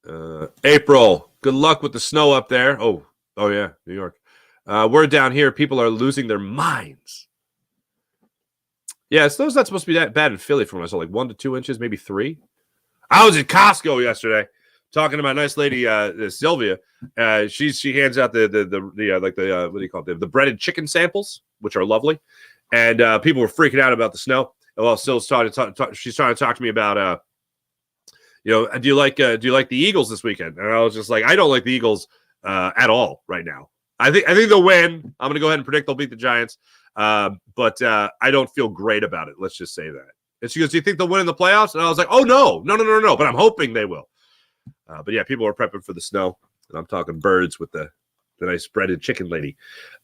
here. April, good luck with the snow up there. Oh yeah, New York. We're down here. People are losing their minds. Yeah, snow's not supposed to be that bad in Philly for myself. Like 1 to 2 inches, maybe 3. I was at Costco yesterday talking to my nice lady Sylvia. She hands out the what do you call it? The breaded chicken samples, which are lovely. And people were freaking out about the snow. Well, Syl's she's trying to talk to me about do you like the Eagles this weekend? And I was just like, I don't like the Eagles at all right now. I think they'll win. I'm going to go ahead and predict they'll beat the Giants. But I don't feel great about it. Let's just say that. And she goes, do you think they'll win in the playoffs? And I was like, oh, no. But I'm hoping they will. But yeah, people are prepping for the snow. And I'm talking birds with the nice breaded chicken lady.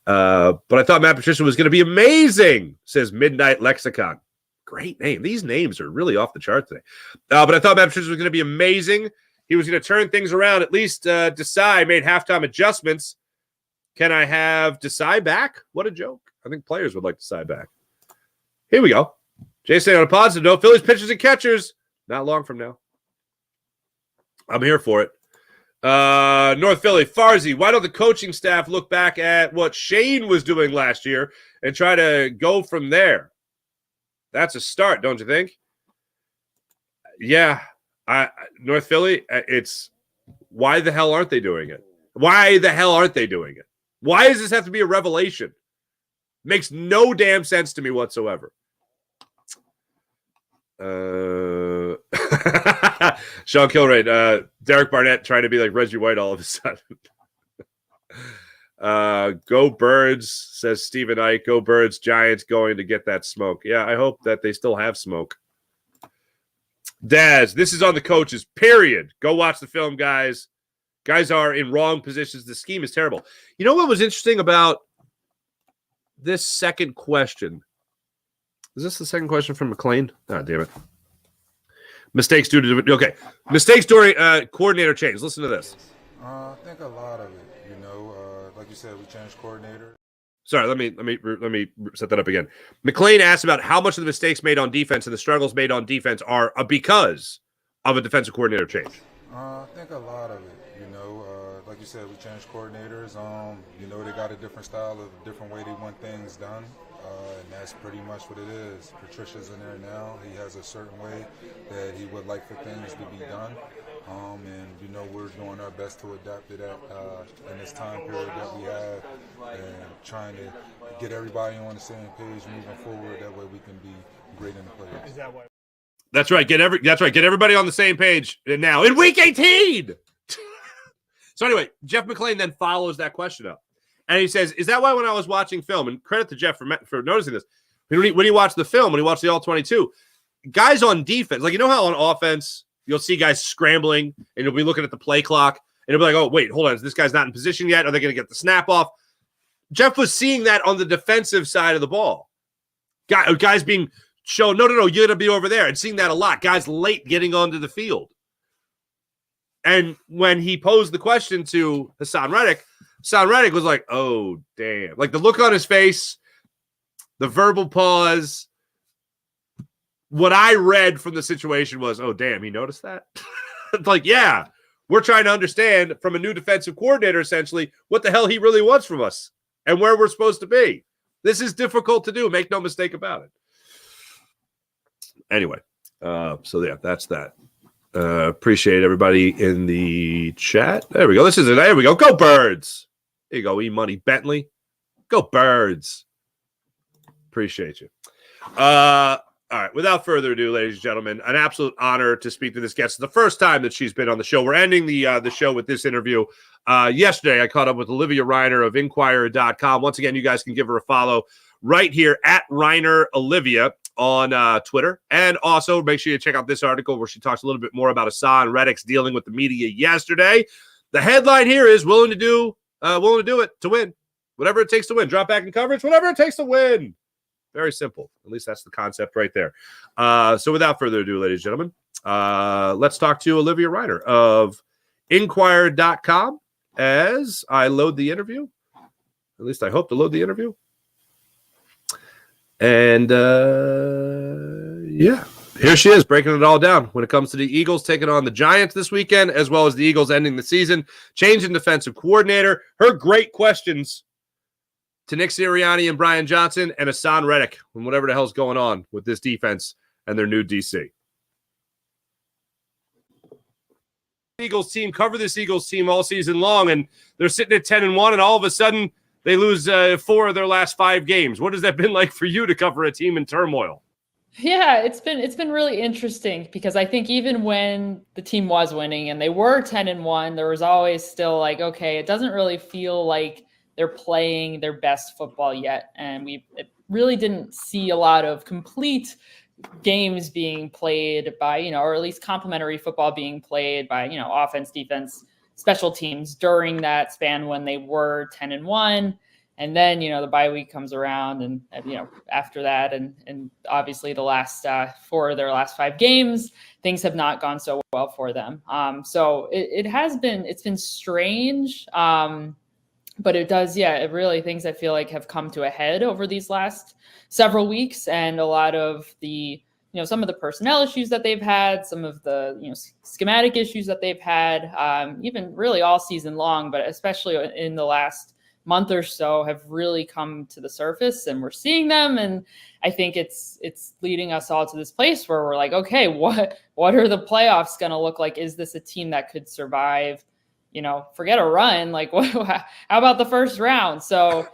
But I thought Matt Patricia was going to be amazing, says Midnight Lexicon. Great name. These names are really off the chart today. But I thought Matt Patricia was going to be amazing. He was going to turn things around. At least Desai made halftime adjustments. Can I have Desai back? What a joke. I think players would like Desai back. Here we go. Jay saying on a positive note, Phillies pitchers and catchers, not long from now. I'm here for it. North Philly, Farzi, why don't the coaching staff look back at what Shane was doing last year and try to go from there? That's a start, don't you think? Yeah. North Philly, it's why the hell aren't they doing it? Why the hell aren't they doing it? Why does this have to be a revelation? Makes no damn sense to me whatsoever. Sean Kilrain, Derek Barnett trying to be like Reggie White all of a sudden. Go Birds, says Stephen Ike. Go Birds, Giants going to get that smoke. Yeah, I hope that they still have smoke. Daz, this is on the coaches, period. Go watch the film, guys. Guys are in wrong positions. The scheme is terrible. You know what was interesting about this second question? Is this the second question from McLean? Oh, damn it. Mistakes due to... Okay. Mistakes during coordinator change. Listen to this. I think a lot of it, like you said, we changed coordinator. Sorry, let me set that up again. McLean asked about how much of the mistakes made on defense and the struggles made on defense are because of a defensive coordinator change. I think a lot of it, like you said, we changed coordinators. They got a different style, a different way they want things done. and that's pretty much what it is. Patricia's in there now. He has a certain way that he would like for things to be done, and we're doing our best to adapt to that in this time period that we have, and trying to get everybody on the same page moving forward. That way we can be great in the playoffs. Is that why? That's right. Get everybody on the same page now in week 18. So anyway, Jeff McClain then follows that question up. And he says, is that why when I was watching film, and credit to Jeff for noticing this, when he watched the film, when he watched the All-22, guys on defense, like, how on offense, you'll see guys scrambling, and you'll be looking at the play clock, and you'll be like, oh, wait, hold on, this guy's not in position yet. Are they going to get the snap off? Jeff was seeing that on the defensive side of the ball. Guys being shown, no, you're going to be over there, and seeing that a lot. Guys late getting onto the field. And when he posed the question to Haasan Reddick was like, oh, damn. Like the look on his face, the verbal pause. What I read from the situation was, oh, damn, he noticed that? Like, yeah, we're trying to understand from a new defensive coordinator, essentially, what the hell he really wants from us and where we're supposed to be. This is difficult to do. Make no mistake about it. Anyway, so yeah, that's that. Appreciate everybody in the chat. There we go. There we go. Go Birds. There you go. E-Money Bentley. Go Birds. Appreciate you. All right. Without further ado, ladies and gentlemen, an absolute honor to speak to this guest. It's the first time that she's been on the show. We're ending the show with this interview. Yesterday, I caught up with Olivia Reiner of Inquirer.com. Once again, you guys can give her a follow right here at Reiner Olivia on Twitter. And also make sure you check out this article where she talks a little bit more about Haasan Reddick's dealing with the media yesterday. The headline here is willing to do it to win. Whatever it takes to win. Drop back in coverage, whatever it takes to win. Very simple. At least that's the concept right there. So without further ado, ladies and gentlemen, let's talk to Olivia Reiner of Inquirer.com as I load the interview. At least I hope to load the interview. And, yeah, here she is breaking it all down when it comes to the Eagles taking on the Giants this weekend, as well as the Eagles ending the season, changing defensive coordinator, her great questions to Nick Sirianni and Brian Johnson and Haasan Reddick and whatever the hell's going on with this defense and their new DC. Eagles team cover this Eagles team all season long, and they're sitting at 10-1, and all of a sudden they lose 4 of their last 5 games. What has that been like for you to cover a team in turmoil? Yeah, it's been really interesting because I think even when the team was winning and they were 10-1, there was always still like, okay, it doesn't really feel like they're playing their best football yet. And it really didn't see a lot of complete games being played by, or at least complementary football being played by, offense, defense, special teams during that span when they were 10-1. And then, the bye week comes around and after that, and obviously the last 4 of their last 5 games, things have not gone so well for them. So it's been strange. But it does, it really, things I feel like have come to a head over these last several weeks, and a lot of the, some of the personnel issues that they've had, some of the, schematic issues that they've had, even really all season long, but especially in the last month or so have really come to the surface, and we're seeing them. And I think it's leading us all to this place where we're like, okay, what are the playoffs going to look like? Is this a team that could survive, forget a run, like how about the first round? So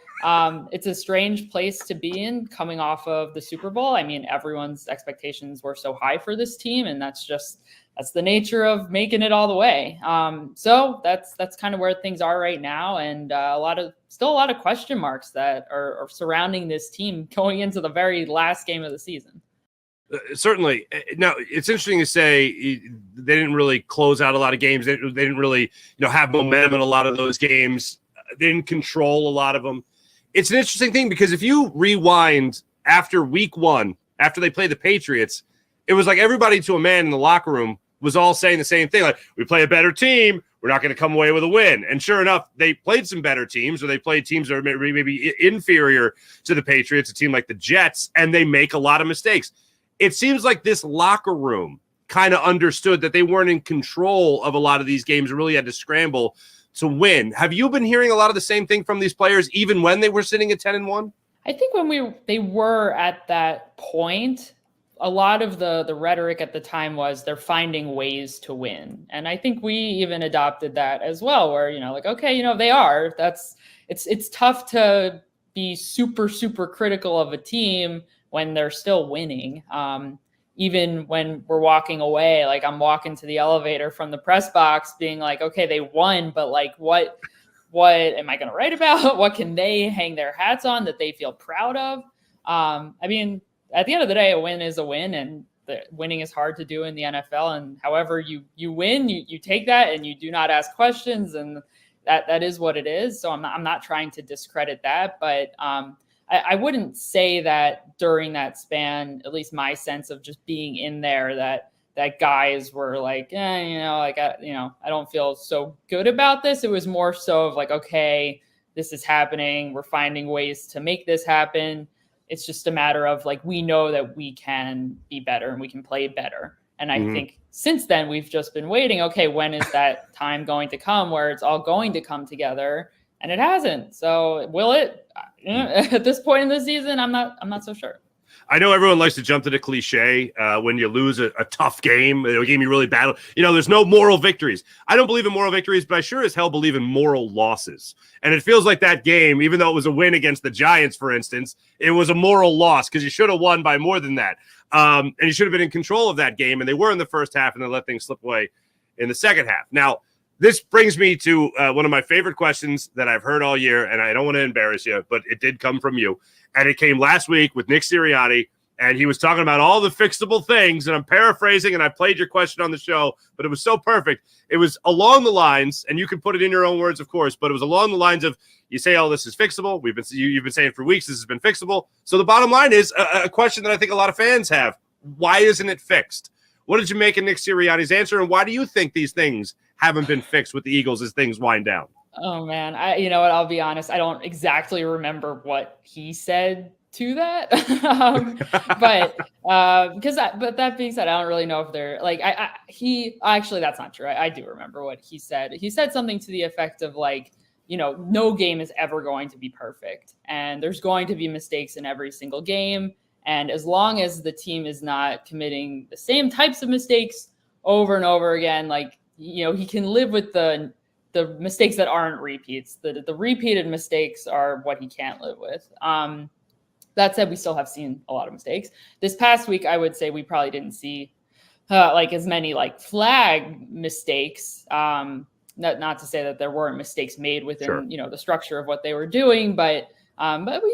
it's a strange place to be in coming off of the Super Bowl. I mean, everyone's expectations were so high for this team, and that's the nature of making it all the way. So that's kind of where things are right now. And still a lot of question marks that are surrounding this team going into the very last game of the season. Certainly. Now, it's interesting to say they didn't really close out a lot of games. They didn't really, have momentum in a lot of those games. They didn't control a lot of them. It's an interesting thing because if you rewind after week 1, after they played the Patriots, it was like everybody to a man in the locker room was all saying the same thing. Like, we play a better team. We're not going to come away with a win. And sure enough, they played some better teams, or they played teams that are maybe inferior to the Patriots, a team like the Jets, and they make a lot of mistakes. It seems like this locker room kind of understood that they weren't in control of a lot of these games and really had to scramble to win. Have you been hearing a lot of the same thing from these players, even when they were sitting at 10-1? I think when they were at that point, a lot of the rhetoric at the time was they're finding ways to win. And I think we even adopted that as well, where, like, okay, they are. It's tough to be super, super critical of a team when they're still winning. Even when we're walking away, like I'm walking to the elevator from the press box being like, okay, they won, but like what am I going to write about? What can they hang their hats on that they feel proud of? I mean, at the end of the day, a win is a win, and winning is hard to do in the NFL. And however you win, you take that and you do not ask questions, and that is what it is. So I'm not trying to discredit that, but I wouldn't say that during that span, at least my sense of just being in there, that guys were like, I don't feel so good about this. It was more so of like, okay, this is happening. We're finding ways to make this happen. It's just a matter of like, we know that we can be better and we can play better. And I think since then we've just been waiting. Okay, when is that time going to come where it's all going to come together? And it hasn't. So will it? At this point in the season, I'm not so sure. I know everyone likes to jump to the cliche when you lose a tough game, a game you really battle. There's no moral victories. I don't believe in moral victories, but I sure as hell believe in moral losses. And it feels like that game, even though it was a win against the Giants, for instance, it was a moral loss because you should have won by more than that. And you should have been in control of that game. And they were in the first half, and they let things slip away in the second half. Now, this brings me to one of my favorite questions that I've heard all year, and I don't want to embarrass you, but it did come from you. And it came last week with Nick Sirianni, and he was talking about all the fixable things, and I'm paraphrasing, and I played your question on the show, but it was so perfect. It was along the lines, and you can put it in your own words, of course, but it was along the lines of, you say, oh, this is fixable. You've been saying for weeks this has been fixable. So the bottom line is a question that I think a lot of fans have. Why isn't it fixed? What did you make of Nick Sirianni's answer, and why do you think these things haven't been fixed with the Eagles as things wind down? Oh man, you know what? I'll be honest. I don't exactly remember what he said to that, but that being said, I don't really know if they're like actually that's not true. I do remember what he said. He said something to the effect of like, no game is ever going to be perfect, and there's going to be mistakes in every single game. And as long as the team is not committing the same types of mistakes over and over again, like, he can live with the mistakes that aren't repeats. The repeated mistakes are what he can't live with. That said, we still have seen a lot of mistakes. This past week, I would say we probably didn't see like as many like flag mistakes. Not to say that there weren't mistakes made within the structure of what they were doing, but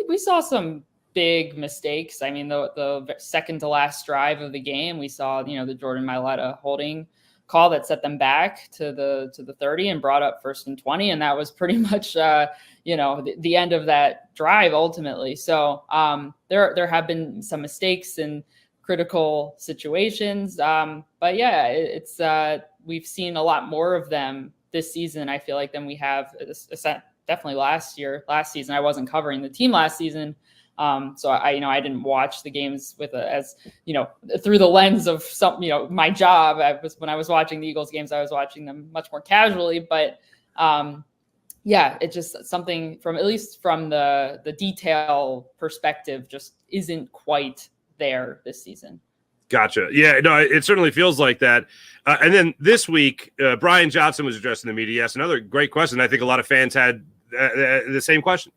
we saw some big mistakes. I mean, the second to last drive of the game, we saw the Jordan Mailata holding call that set them back to the 30 and brought up 1st and 20, and that was pretty much the end of that drive ultimately. So there have been some mistakes in critical situations, but yeah, it's we've seen a lot more of them this season, I feel like, than we have definitely last season. I wasn't covering the team last season. So I didn't watch the games through the lens of my job. When I was watching the Eagles games, I was watching them much more casually, but it's just something at least from the detail perspective just isn't quite there this season. Gotcha. Yeah, no, it certainly feels like that. And then this week, Brian Johnson was addressing the media. Yes, another great question. I think a lot of fans had the same question.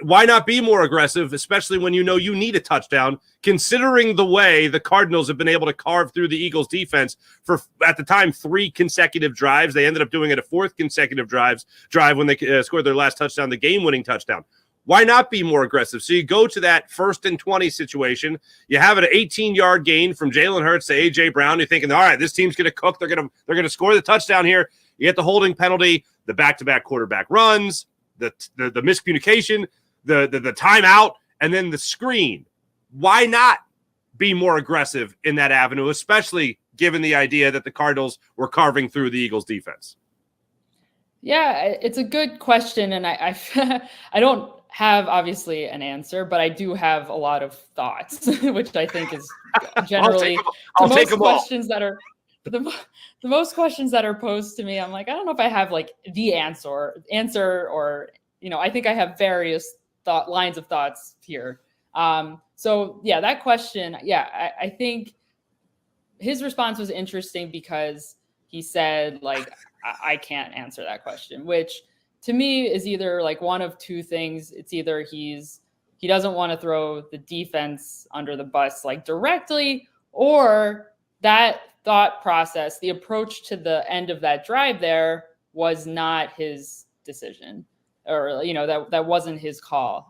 Why not be more aggressive, especially when you need a touchdown, considering the way the Cardinals have been able to carve through the Eagles defense for, at the time, 3 consecutive drives. They ended up doing it a 4th consecutive drive when they scored their last touchdown, the game-winning touchdown. Why not be more aggressive? So you go to that 1st and 20 situation. You have an 18-yard gain from Jalen Hurts to A.J. Brown. You're thinking, all right, this team's going to cook. They're going to score the touchdown here. You get the holding penalty, the back-to-back quarterback runs, the miscommunication, the timeout, and then the screen. Why not be more aggressive in that avenue, especially given the idea that the Cardinals were carving through the Eagles defense? Yeah, it's a good question, and I I don't have obviously an answer, but I do have a lot of thoughts, which I think is generally I'll take them all. Questions that are the most questions that are posed to me. I'm like, I don't know if I have like the answer, or I think I have various lines of thoughts here. So yeah, that question, I think his response was interesting because he said, like, I can't answer that question, which to me is either like one of two things. It's either he doesn't want to throw the defense under the bus like directly, or that thought process, the approach to the end of that drive there was not his decision, or, that wasn't his call.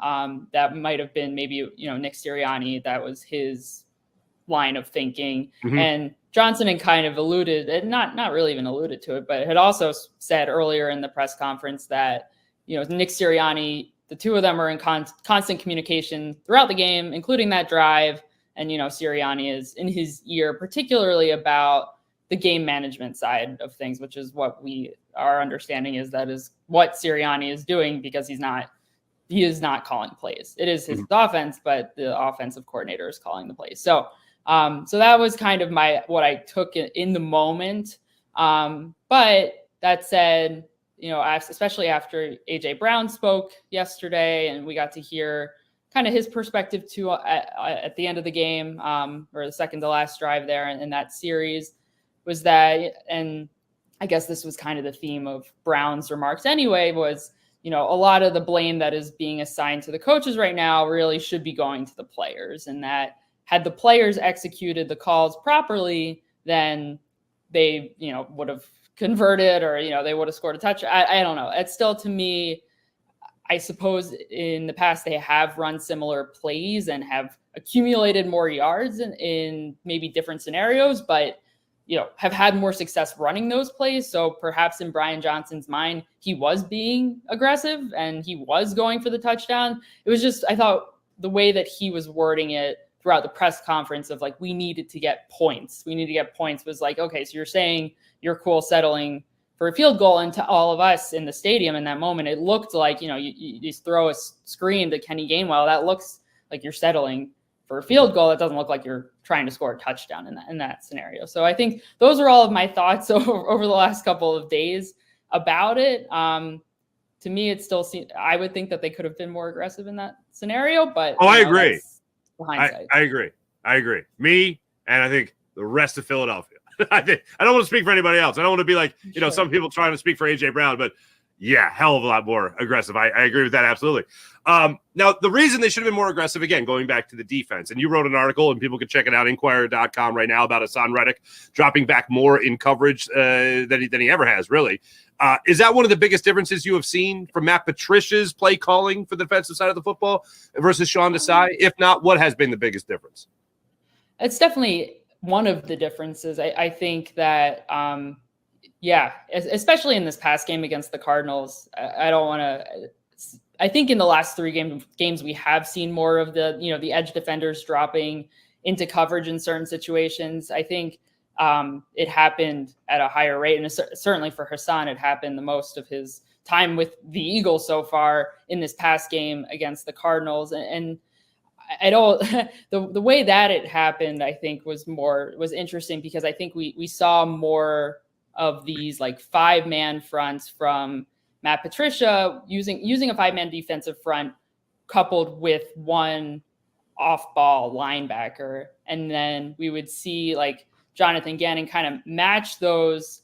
That might have been maybe, Nick Sirianni, that was his line of thinking. Mm-hmm. And Johnson had kind of alluded, and not really even alluded to it, but had also said earlier in the press conference that, Nick Sirianni, the two of them are in constant communication throughout the game, including that drive. And, Sirianni is in his ear, particularly about the game management side of things, which is what our understanding is that is what Sirianni is doing, because he is not calling plays. It is his offense, but the offensive coordinator is calling the plays. So that was kind of what I took in the moment. But that said, especially after AJ Brown spoke yesterday, and we got to hear kind of his perspective too at the end of the game, or the second to last drive there in that series, was that, and I guess this was kind of the theme of Brown's remarks anyway, was, a lot of the blame that is being assigned to the coaches right now really should be going to the players, and that had the players executed the calls properly, then they, would have converted, or, they would have scored a touch. I don't know. It's still, to me, I suppose in the past they have run similar plays and have accumulated more yards in maybe different scenarios, but, have had more success running those plays. So perhaps in Brian Johnson's mind, he was being aggressive and he was going for the touchdown. It was just, I thought the way that he was wording it throughout the press conference of like, we needed to get points. We need to get points, was like, okay, so you're saying you're cool settling for a field goal. And to all of us in the stadium in that moment, it looked like, you just throw a screen to Kenny Gainwell. That looks like you're settling for a field goal. It doesn't look like you're trying to score a touchdown in that scenario. So I think those are all of my thoughts over the last couple of days about it. To me, it still seems, I would think that they could have been more aggressive in that scenario, but I agree. I agree. Me, and I think the rest of Philadelphia. I don't want to speak for anybody else. I don't want to be like, Sure. Some people trying to speak for AJ Brown, but yeah, hell of a lot more aggressive. I agree with that. Absolutely. Now, the reason they should have been more aggressive, again, going back to the defense, and you wrote an article and people can check it out, Inquirer.com right now, about Haasan Reddick dropping back more in coverage than he ever has, really. Is that one of the biggest differences you have seen from Matt Patricia's play calling for the defensive side of the football versus Sean Desai? If not, what has been the biggest difference? It's definitely one of the differences. I think that, especially in this past game against the Cardinals, I think in the last three games, we have seen more of the edge defenders dropping into coverage in certain situations. I think it happened at a higher rate. And certainly for Haasan, it happened the most of his time with the Eagles so far in this past game against the Cardinals. And I don't, the way that it happened, I think was interesting, because I think we saw more of these like 5-man fronts from Matt Patricia using a 5-man defensive front coupled with one off-ball linebacker. And then we would see like Jonathan Gannon kind of match that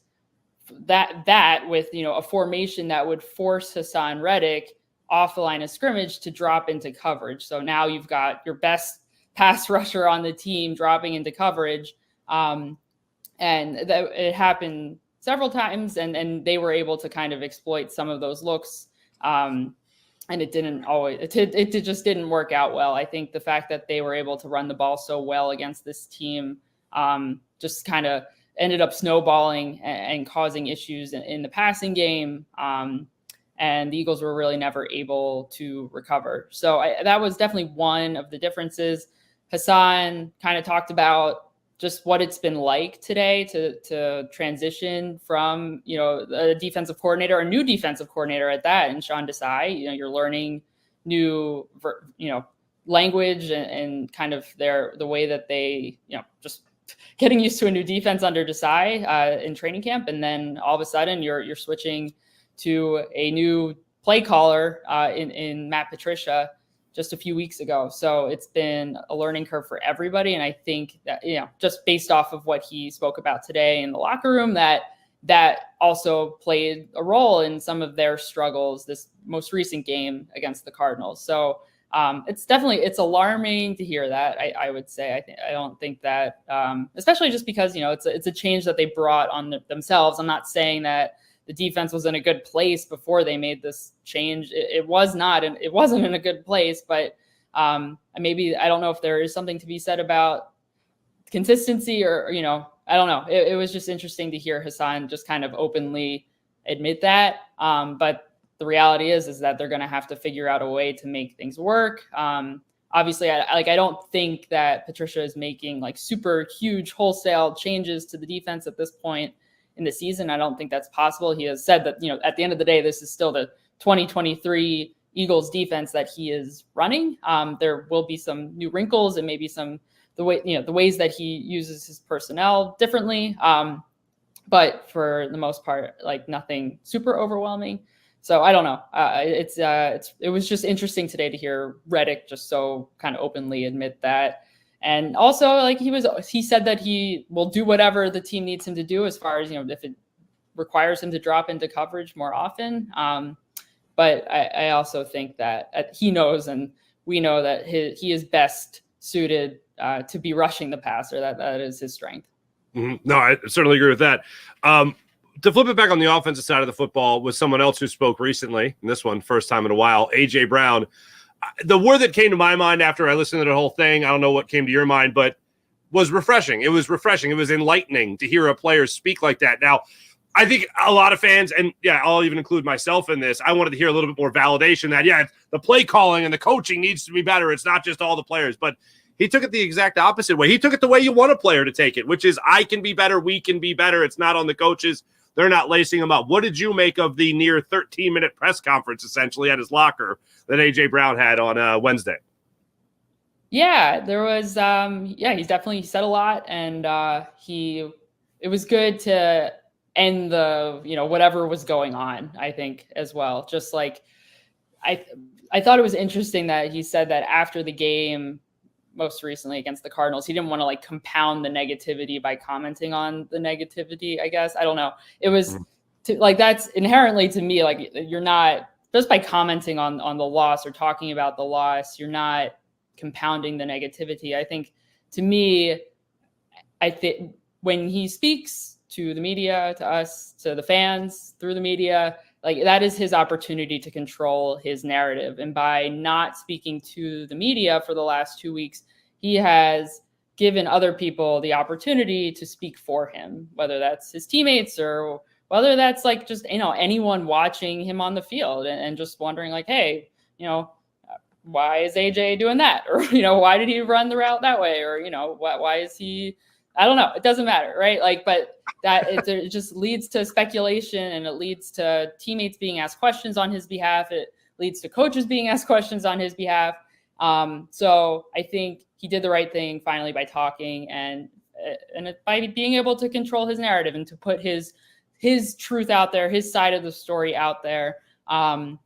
with, a formation that would force Haasan Reddick off the line of scrimmage to drop into coverage. So now you've got your best pass rusher on the team dropping into coverage. And that it happened several times, and they were able to kind of exploit some of those looks. And it didn't always, it just didn't work out well. I think the fact that they were able to run the ball so well against this team just kind of ended up snowballing and causing issues in the passing game. And the Eagles were really never able to recover. So that was definitely one of the differences. Haasan kind of talked about just what it's been like today to transition from, a defensive coordinator, a new defensive coordinator at that, and Sean Desai. You're learning new, language and kind of the way that they, just getting used to a new defense under Desai in training camp. And then all of a sudden you're switching to a new play caller in Matt Patricia. just a few weeks ago. So it's been a learning curve for everybody. And I think that, just based off of what he spoke about today in the locker room, that also played a role in some of their struggles this most recent game against the Cardinals. So it's alarming to hear that. I would say, I don't think that, especially just because, it's a change that they brought on themselves. I'm not saying that the defense was in a good place before they made this change. It was not, and it wasn't in a good place, but maybe, I don't know if there is something to be said about consistency or, I don't know. It was just interesting to hear Haasan just kind of openly admit that. But the reality is that they're going to have to figure out a way to make things work. Obviously, I don't think that Patricia is making like super huge wholesale changes to the defense at this point in the season. I don't think that's possible. He has said that, at the end of the day, this is still the 2023 Eagles defense that he is running. There will be some new wrinkles and maybe the ways that he uses his personnel differently. But for the most part, like nothing super overwhelming. So I don't know. It was just interesting today to hear Reddick just so kind of openly admit that. And also, like he said that he will do whatever the team needs him to do as far as, if it requires him to drop into coverage more often. But I also think that he knows, and we know that he is best suited to be rushing the passer. That is his strength. Mm-hmm. No, I certainly agree with that. To flip it back on the offensive side of the football was someone else who spoke recently, and this one first time in a while, A.J. Brown. The word that came to my mind after I listened to the whole thing, I don't know what came to your mind, but was refreshing. It was refreshing. It was enlightening to hear a player speak like that. Now, I think a lot of fans, and I'll even include myself in this, I wanted to hear a little bit more validation that, the play calling and the coaching needs to be better. It's not just all the players, but he took it the exact opposite way. He took it the way you want a player to take it, which is I can be better, we can be better. It's not on the coaches. They're not lacing him up. What did you make of the near 13-minute press conference, essentially, at his locker that A.J. Brown had on Wednesday? Yeah, there was, he said a lot, and it was good to end the, whatever was going on, I think, as well. Just like, I thought it was interesting that he said that after the game, most recently against the Cardinals, he didn't want to like compound the negativity by commenting on the negativity, I guess. I don't know. It was that's inherently to me, like you're not just by commenting on the loss or talking about the loss, you're not compounding the negativity. I think to me, I think when he speaks to the media, to us, to the fans through the media, like that is his opportunity to control his narrative. And by not speaking to the media for the last 2 weeks, he has given other people the opportunity to speak for him, whether that's his teammates or whether that's like just, anyone watching him on the field and just wondering like, hey, why is AJ doing that? Or, why did he run the route that way? Or, why is he, I don't know. It doesn't matter. Right. Like, but it just leads to speculation, and it leads to teammates being asked questions on his behalf. It leads to coaches being asked questions on his behalf. So I think he did the right thing finally by talking and by being able to control his narrative and to put his truth out there, his side of the story out there. And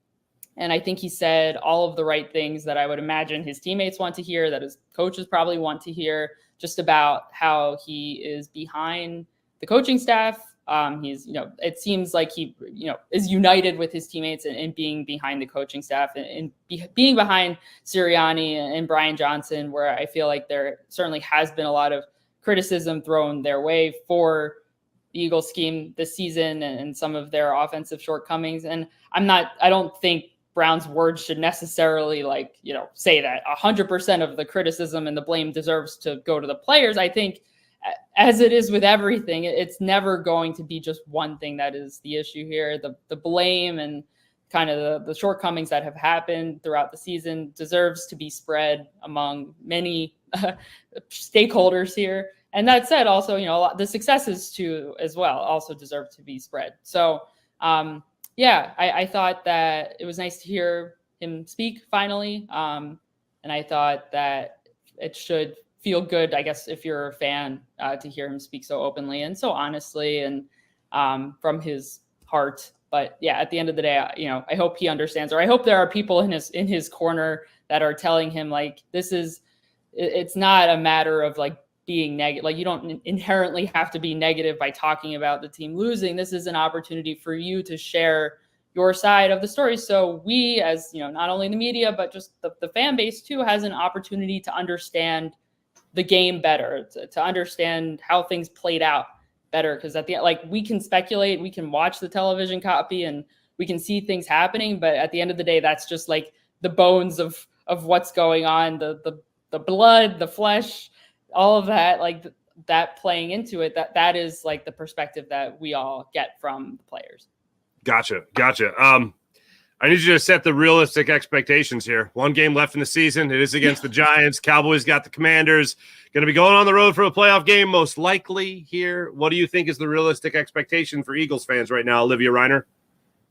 I think he said all of the right things that I would imagine his teammates want to hear, that his coaches probably want to hear, just about how he is behind the coaching staff. He's, it seems like he, is united with his teammates and being behind the coaching staff and being behind Sirianni and Brian Johnson, where I feel like there certainly has been a lot of criticism thrown their way for the Eagles scheme this season and some of their offensive shortcomings. And I don't think Brown's words should necessarily say that 100% of the criticism and the blame deserves to go to the players. I think as it is with everything, it's never going to be just one thing that is the issue here. The blame and kind of the shortcomings that have happened throughout the season deserves to be spread among many stakeholders here. And that said, also, the successes too, as well, also deserve to be spread. So, I thought that it was nice to hear him speak finally. And I thought that it should feel good, I guess, if you're a fan, to hear him speak so openly and so honestly and from his heart But yeah, at the end of the day, I hope he understands, or I hope there are people in his corner that are telling him like, it's not a matter of like being negative. Like, you don't inherently have to be negative by talking about the team losing. This is an opportunity for you to share your side of the story. So we, as not only the media, but just the fan base too, has an opportunity to understand the game better, to understand how things played out better. Because at the end, like, we can speculate, we can watch the television copy, and we can see things happening. But at the end of the day, that's just like the bones of what's going on, the blood, the flesh, all of that, like that playing into it. That is like the perspective that we all get from the players. Gotcha. I need you to set the realistic expectations here. One game left in the season. It is against the Giants. Cowboys got the Commanders. Going to be going on the road for a playoff game, most likely here. What do you think is the realistic expectation for Eagles fans right now, Olivia Reiner?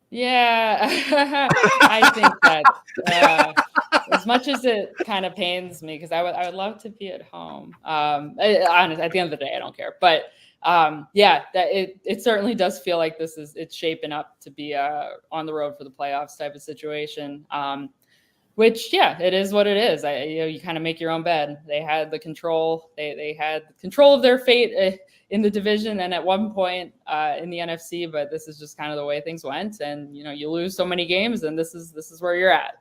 Yeah, I think that as much as it kind of pains me, because I would love to be at home. Honestly, at the end of the day, I don't care. But that it certainly does feel like it's shaping up to be on the road for the playoffs type of situation. Which, it is what it is. You kind of make your own bed. They had the control. They had control of their fate in the division and at one point in the NFC. But this is just kind of the way things went. And you lose so many games, and this is where you're at.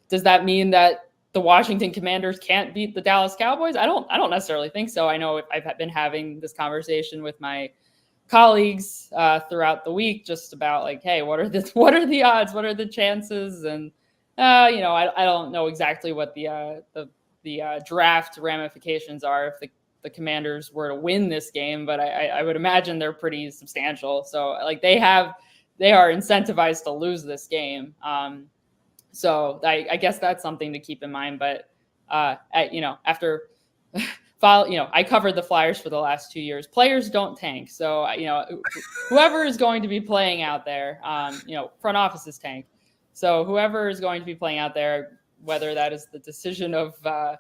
Does that mean that the Washington Commanders can't beat the Dallas Cowboys? I don't necessarily think so. I know I've been having this conversation with my colleagues throughout the week just about like, hey, what are the odds? What are the chances? And I don't know exactly what the draft ramifications are if the Commanders were to win this game, but I would imagine they're pretty substantial. So like they are incentivized to lose this game. So I guess that's something to keep in mind. But after I covered the Flyers for the last 2 years. Players don't tank. So whoever is going to be playing out there, front offices tank. So whoever is going to be playing out there, whether that is the decision of the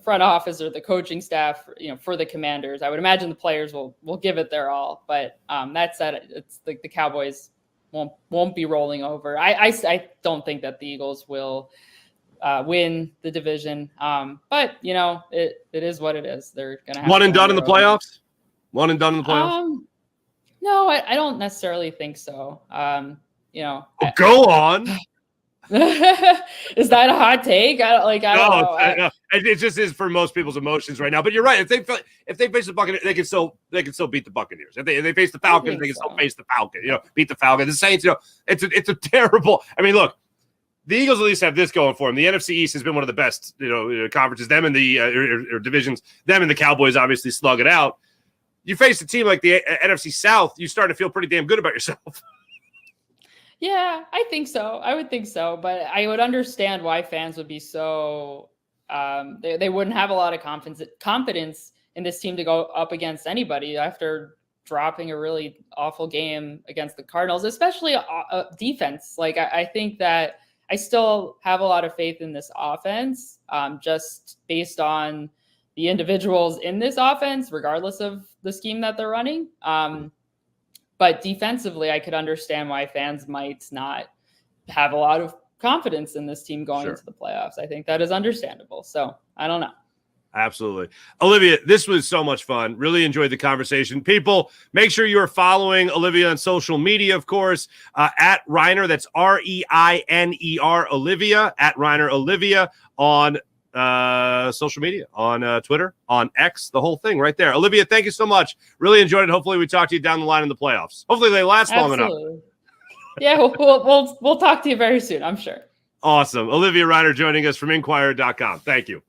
front office or the coaching staff, for the Commanders, I would imagine the players will give it their all. But that said, it's the Cowboys won't be rolling over. I don't think that the Eagles will win the division. But it is what it is. They're gonna have one and done in the playoffs. One and done in the playoffs. No, I don't necessarily think so. Go on. Is that a hot take? I don't know. No, it just is for most people's emotions right now. But you're right. If they face the Buccaneers, they can still beat the Buccaneers. If they face the Falcons, they can still face the Falcons. Beat the Falcons. The Saints. It's a terrible. I mean, look, the Eagles at least have this going for them. The NFC East has been one of the best, conferences. Them and the or divisions. Them and the Cowboys obviously slug it out. You face a team like the NFC South, you start to feel pretty damn good about yourself. Yeah, I think so. I would think so, but I would understand why fans would be so they wouldn't have a lot of confidence in this team to go up against anybody after dropping a really awful game against the Cardinals, especially defense. Like I think that I still have a lot of faith in this offense, just based on the individuals in this offense, regardless of the scheme that they're running. But defensively, I could understand why fans might not have a lot of confidence in this team going into the playoffs. I think that is understandable. So I don't know. Absolutely. Olivia, this was so much fun. Really enjoyed the conversation. People, make sure you are following Olivia on social media, of course, at Reiner. That's Reiner, Olivia, at Reiner Olivia on social media, on Twitter, on X, the whole thing right there. Olivia, thank you so much. Really enjoyed it. Hopefully we talk to you down the line in the playoffs. Hopefully they last long enough. Yeah, we'll talk to you very soon, I'm sure. Awesome. Olivia Reiner joining us from Inquirer.com. Thank you.